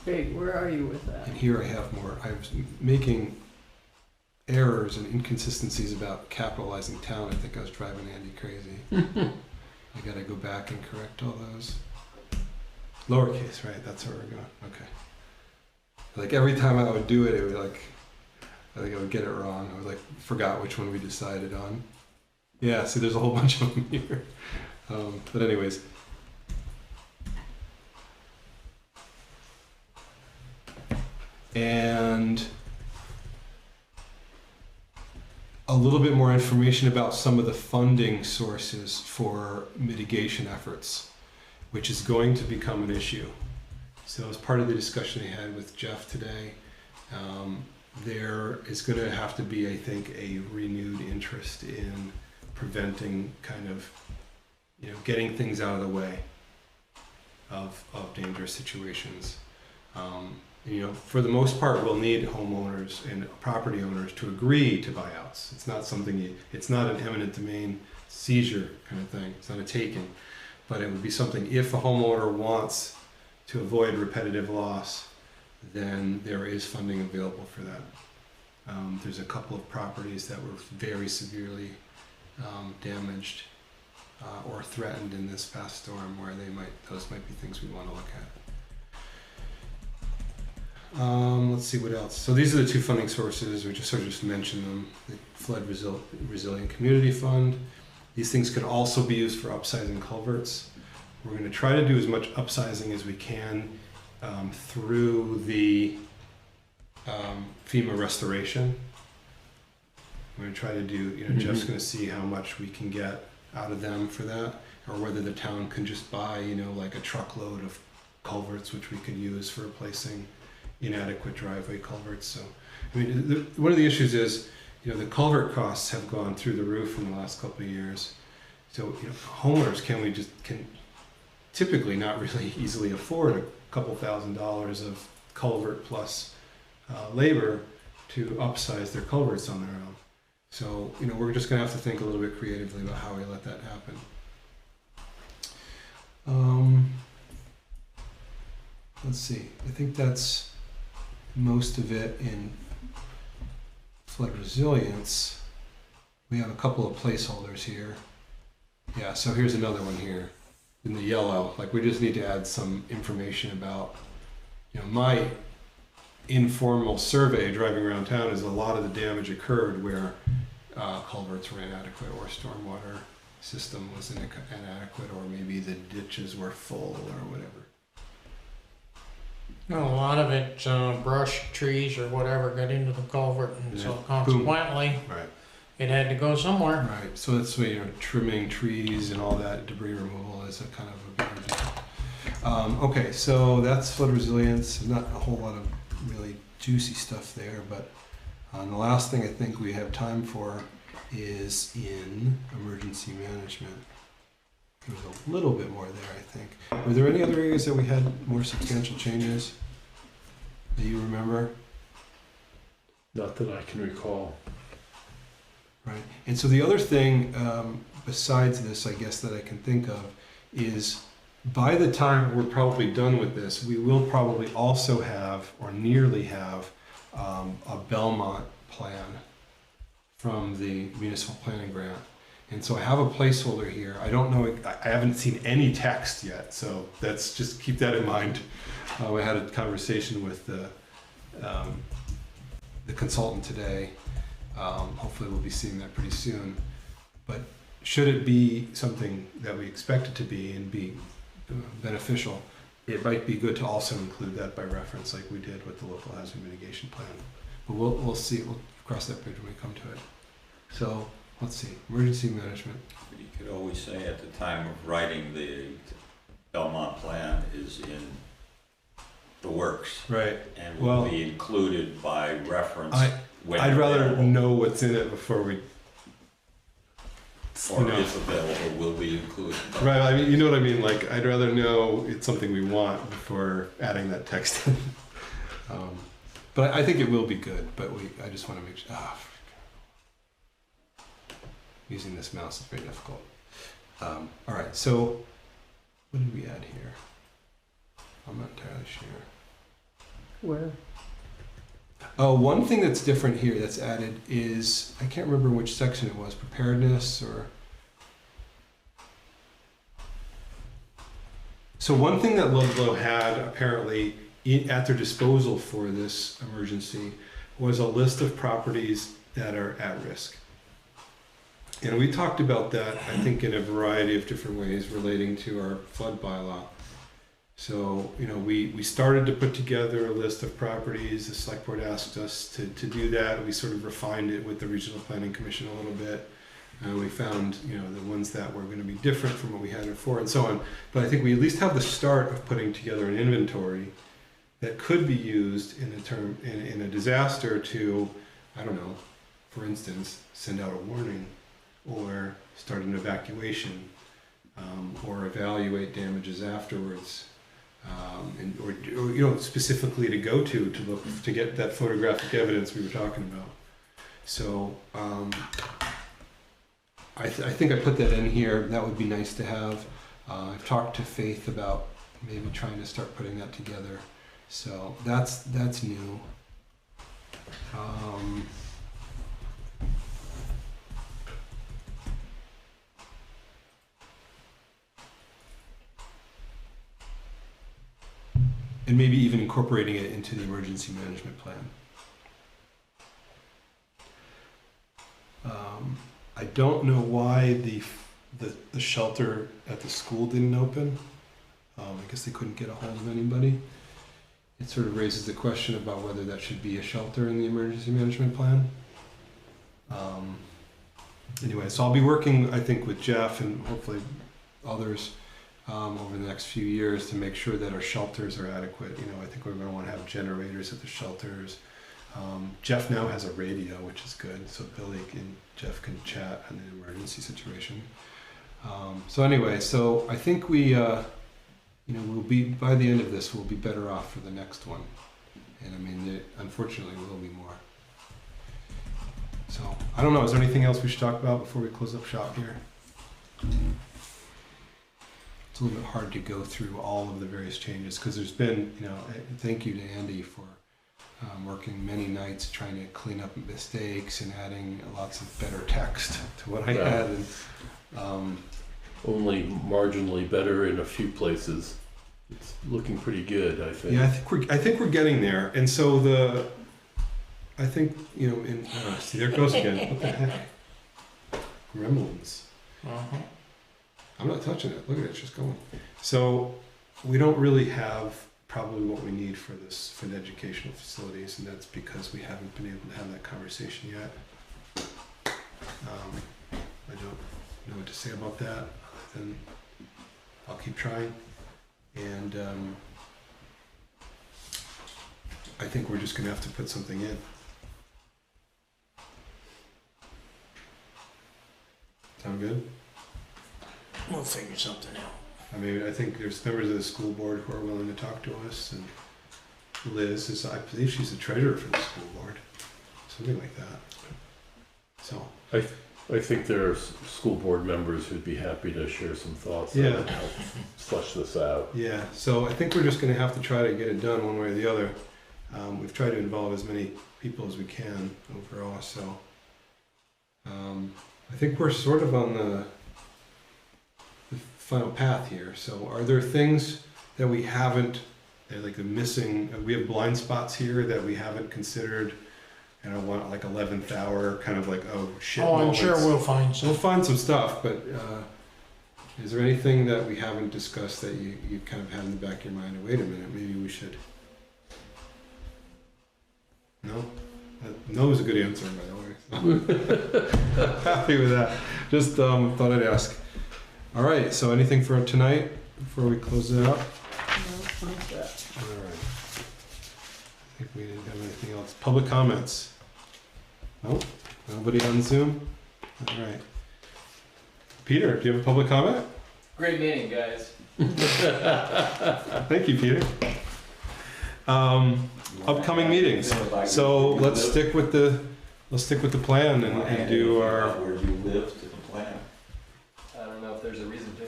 Wait, where are you with that? And here I have more. I was making errors and inconsistencies about capitalizing town. I think I was driving Andy crazy. I gotta go back and correct all those. Lowercase, right? That's where we're going. Okay. Like every time I would do it, it would like, I think I would get it wrong. I would like forgot which one we decided on. Yeah, see, there's a whole bunch of them here. But anyways. And a little bit more information about some of the funding sources for mitigation efforts, which is going to become an issue. So as part of the discussion I had with Jeff today, there is going to have to be, I think, a renewed interest in preventing kind of, getting things out of the way of dangerous situations. For the most part, we'll need homeowners and property owners to agree to buyouts. It's not something, it's not an eminent domain seizure kind of thing. It's not a taking, but it would be something, if a homeowner wants to avoid repetitive loss, then there is funding available for that. There's a couple of properties that were very severely damaged or threatened in this past storm where those might be things we want to look at. Let's see what else. So these are the 2 funding sources. We just mentioned them. The Flood Resilient Community Fund. These things could also be used for upsizing culverts. We're going to try to do as much upsizing as we can through the FEMA restoration. We're going to try to do, Jeff's going to see how much we can get out of them for that, or whether the town can just buy, like a truckload of culverts, which we could use for replacing inadequate driveway culverts. So, one of the issues is, the culvert costs have gone through the roof in the last couple of years. So, homeowners can typically not really easily afford a couple $1,000s of culvert plus labor to upsize their culverts on their own. So, we're just going to have to think a little bit creatively about how we let that happen. Let's see. I think that's most of it in flood resilience. We have a couple of placeholders here. Yeah, so here's another one here in the yellow. Like, we just need to add some information about, my informal survey driving around town is a lot of the damage occurred where culverts were inadequate or stormwater system was inadequate, or maybe the ditches were full or whatever. Well, a lot of it, brush, trees, or whatever got into the culvert, and so Yeah. consequently, Right. it had to go somewhere. Right. So that's why, trimming trees and all that debris removal is a kind of a bigger deal. Okay, so that's flood resilience. Not a whole lot of really juicy stuff there, but the last thing I think we have time for is in emergency management. There's a little bit more there, I think. Were there any other areas that we had more substantial changes that you remember? Not that I can recall. Right. And so the other thing, besides this, I guess, that I can think of is by the time we're probably done with this, we will probably also have, or nearly have, a Belmont plan from the municipal planning grant. And so I have a placeholder here. I don't know, I haven't seen any text yet, so that's just keep that in mind. I had a conversation with the consultant today. Hopefully we'll be seeing that pretty soon. But should it be something that we expect it to be and be beneficial, it might be good to also include that by reference, like we did with the local hazard mitigation plan. But we'll see. We'll cross that bridge when we come to it. So let's see. Emergency management. You could always say at the time of writing the Belmont plan is in the works Right. and will be included by reference. I'd rather know what's in it before we. Or if available, will be included. Right. I mean, you know what I mean. Like, I'd rather know it's something we want before adding that text in. But I think it will be good. But I just want to make sure. Using this mouse is very difficult. All right. So, what did we add here? I'm not entirely sure. Where? Oh, one thing that's different here that's added is, I can't remember which section it was, preparedness or... So one thing that Ludlow had apparently at their disposal for this emergency was a list of properties that are at risk. And we talked about that, I think, in a variety of different ways relating to our flood bylaw. So, we started to put together a list of properties. The select board asked us to do that. We sort of refined it with the regional planning commission a little bit. We found, the ones that were going to be different from what we had before and so on. But I think we at least have the start of putting together an inventory that could be used in a disaster to, I don't know, for instance, send out a warning or start an evacuation or evaluate damages afterwards. Or specifically to go to look to get that photographic evidence we were talking about. So I think I put that in here. That would be nice to have. I've talked to Faith about maybe trying to start putting that together. So that's new. And maybe even incorporating it into the emergency management plan. I don't know why the shelter at the school didn't open. I guess they couldn't get a hold of anybody. It sort of raises the question about whether that should be a shelter in the emergency management plan. Anyway, so I'll be working, I think, with Jeff and hopefully others over the next few years to make sure that our shelters are adequate. I think we're going to want to have generators at the shelters. Jeff now has a radio, which is good, so Billy and Jeff can chat in an emergency situation. So anyway, so I think we, we'll be, by the end of this, we'll be better off for the next one. And I mean, unfortunately, will be more. So, I don't know, is there anything else we should talk about before we close up shop here? It's a little bit hard to go through all of the various changes because there's been, thank you to Andy for working many nights trying to clean up mistakes and adding lots of better text to what I had. And, only marginally better in a few places. It's looking pretty good, I think. yeah, I think we're getting there. And so I think, see, there it goes again. What the heck? Gremlins. Uh-huh. I'm not touching it. Look at it, it's just going. So we don't really have probably what we need for this, for the educational facilities, and that's because we haven't been able to have that conversation yet. I don't know what to say about that, other than I'll keep trying. And I think we're just gonna have to put something in. Sound good? We'll figure something out. I mean, I think there's members of the school board who are willing to talk to us, and Liz is, I believe she's the treasurer for the school board, something like that. So, I think there are school board members who'd be happy to share some thoughts Yeah. and help flesh this out. yeah, so I think we're just gonna have to try to get it done one way or the other. We've tried to involve as many people as we can overall, so. I think we're sort of on the final path here. So are there things that we haven't, they're like the missing, we have blind spots here that we haven't considered, and I want like 11th hour, kind of like, oh shit. Oh, I'm sure moments. we'll find We'll some. find some stuff, but is there anything that we haven't discussed that you kind of had in the back of your mind? Wait a minute, maybe we should. No? No is a good answer, by the way. Happy with that. Just thought I'd ask. All right, so anything for tonight before we close it up? No, not that. All right. I think we didn't have anything else. Public comments? No? Nobody on Zoom? All right. Peter, do you have a public comment? Great meeting, guys. Thank you, Peter. Upcoming meetings. So let's stick with the plan and do our. Where you live to the plan. I don't know if there's a reason to.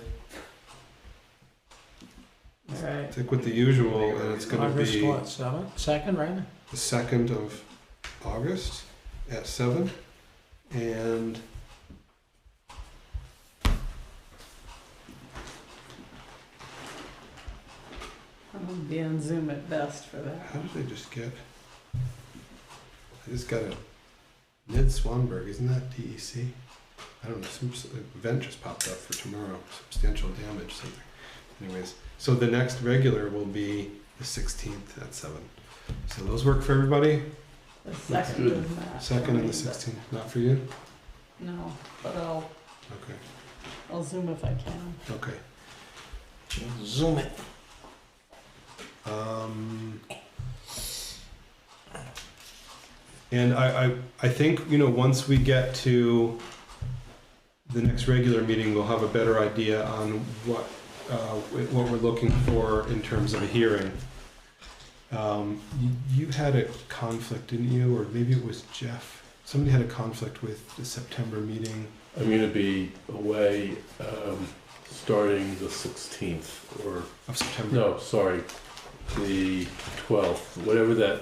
All right. Stick with the usual, and it's going to August be what, 7th? 2nd, right? the 2nd of August at 7, and I'm gonna be on Zoom at best for that. how did I just get? I just got a Ned Swanberg, isn't that DEC? I don't know. Some event just popped up for tomorrow. Substantial damage, something. Anyways, so the next regular will be the 16th at 7. So those work for everybody. The That's second good. is not. 2nd and the 16th, not for you? No, but I'll Okay, Zoom if I can. okay. Zoom it. And I think, once we get to the next regular meeting, we'll have a better idea on what we're looking for in terms of a hearing. You had a conflict, didn't you? Or maybe it was Jeff. Somebody had a conflict with the September meeting. I'm gonna be away, starting the 16th, or, Of September. no, sorry, the 12th, whatever that,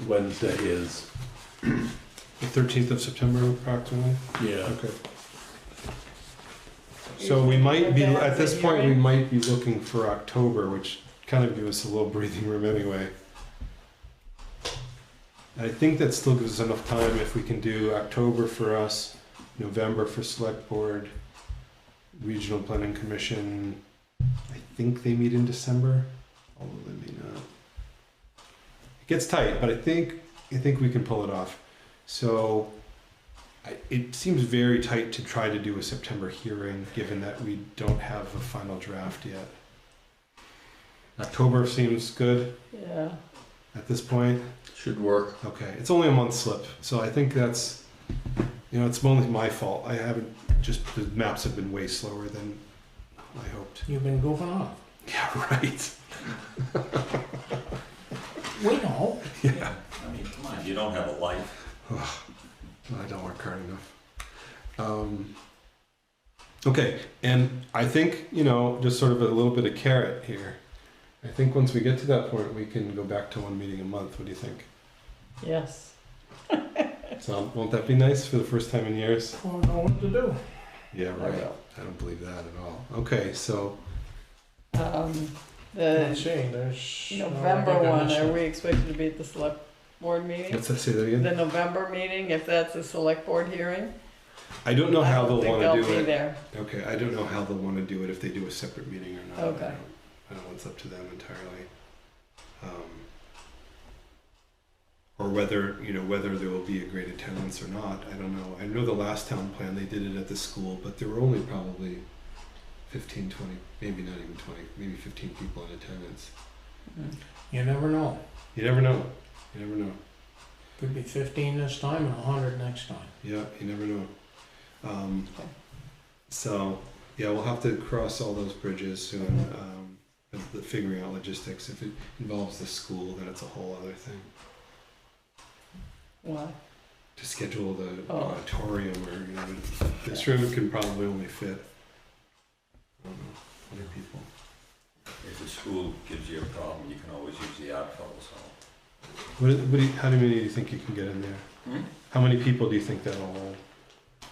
Wednesday is. The 13th of September, approximately. Yeah, Okay. So we might be, at this point, we might be looking for October, which kind of gives us a little breathing room anyway. I think that still gives us enough time if we can do October for us, November for Select Board, Regional Planning Commission. I think they meet in December, although they may not. It gets tight, but I think we can pull it off. So it seems very tight to try to do a September hearing, given that we don't have a final draft yet. October seems good Yeah. at this point. should work. Okay, it's only a month slip, so I think that's, it's only my fault. I haven't, just the maps have been way slower than I hoped. You've been goofing off. Yeah, right. We know. Yeah. I mean, come on, you don't have a life. I don't work hard enough. Okay, and I think, just sort of a little bit of carrot here. I think once we get to that point, we can go back to one meeting a month. What do you think? Yes. So, won't that be nice for the first time in years? I don't know what to do. Yeah, I right. will. I don't believe that at all. Okay, so Let's The see, there's. November I think I one, missed are it. we expected to be at the select board meeting? let's say that again. The November meeting, if that's a select board hearing, I don't know how they'll think want to they'll do be it. there. Okay, I don't know how they'll want to do it if they do a separate meeting or not. Okay. I don't know, it's up to them entirely. Or whether, you know, whether there will be a great attendance or not, I don't know. I know the last town plan, they did it at the school, but there were only probably 15, 20, maybe not even 20, maybe 15 people in attendance. You never know. You never know. You never know. Could be 15 this time and 100 next time. Yeah, you never know. So, yeah, we'll have to cross all those bridges soon. Figuring out logistics. If it involves the school, then it's a whole other thing. Why? To schedule the Oh. auditorium, or, you know, this room can probably only fit, I don't know, 100 people. If the school gives you a problem, you can always use the art fellows hall. How many do you think you can get in there? Hmm? How many people do you think that'll hold?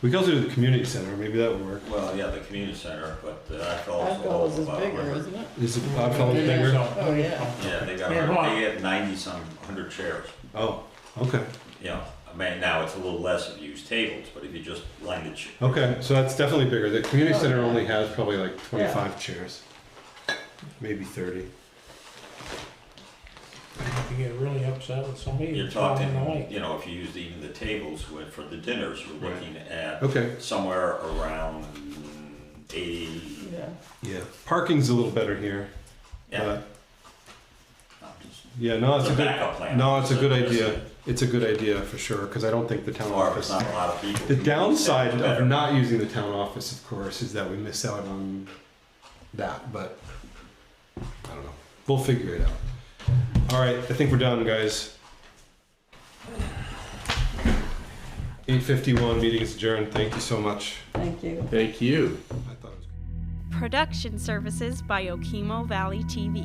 We can also do the community center. Maybe that would work. Well, yeah, the community center, but the art That fellows is about bigger, 100. isn't it? Is it Oddfellows bigger? Oh, yeah. Yeah, they got Yeah, what? they get 90-some 100 chairs. Oh, okay. You know, I mean, now it's a little less if you use tables, but if you just line the chairs. Okay, so that's definitely bigger. The community Oh, center yeah. only has probably like 25 chairs, maybe 30. You get really upset with somebody. You're that's falling talking, away. you know, if you used even the tables for the dinners, we're Right. looking at Okay, somewhere around 80. Yeah. yeah. Parking's a little better here. Yeah. But I'm just- yeah, no, it's a good. backup plan. No, it's a good It's idea. It's a good idea for sure, because I don't think the town Or if office. it's not a lot of people. The you can downside set it better. of not using the town office, of course, is that we miss out on that, but I don't know. We'll figure it out. All right, I think we're done, guys. 8:51, meeting is adjourned. Thank you so much. Thank you. Thank you. I thought it was Production services by Okemo Valley TV.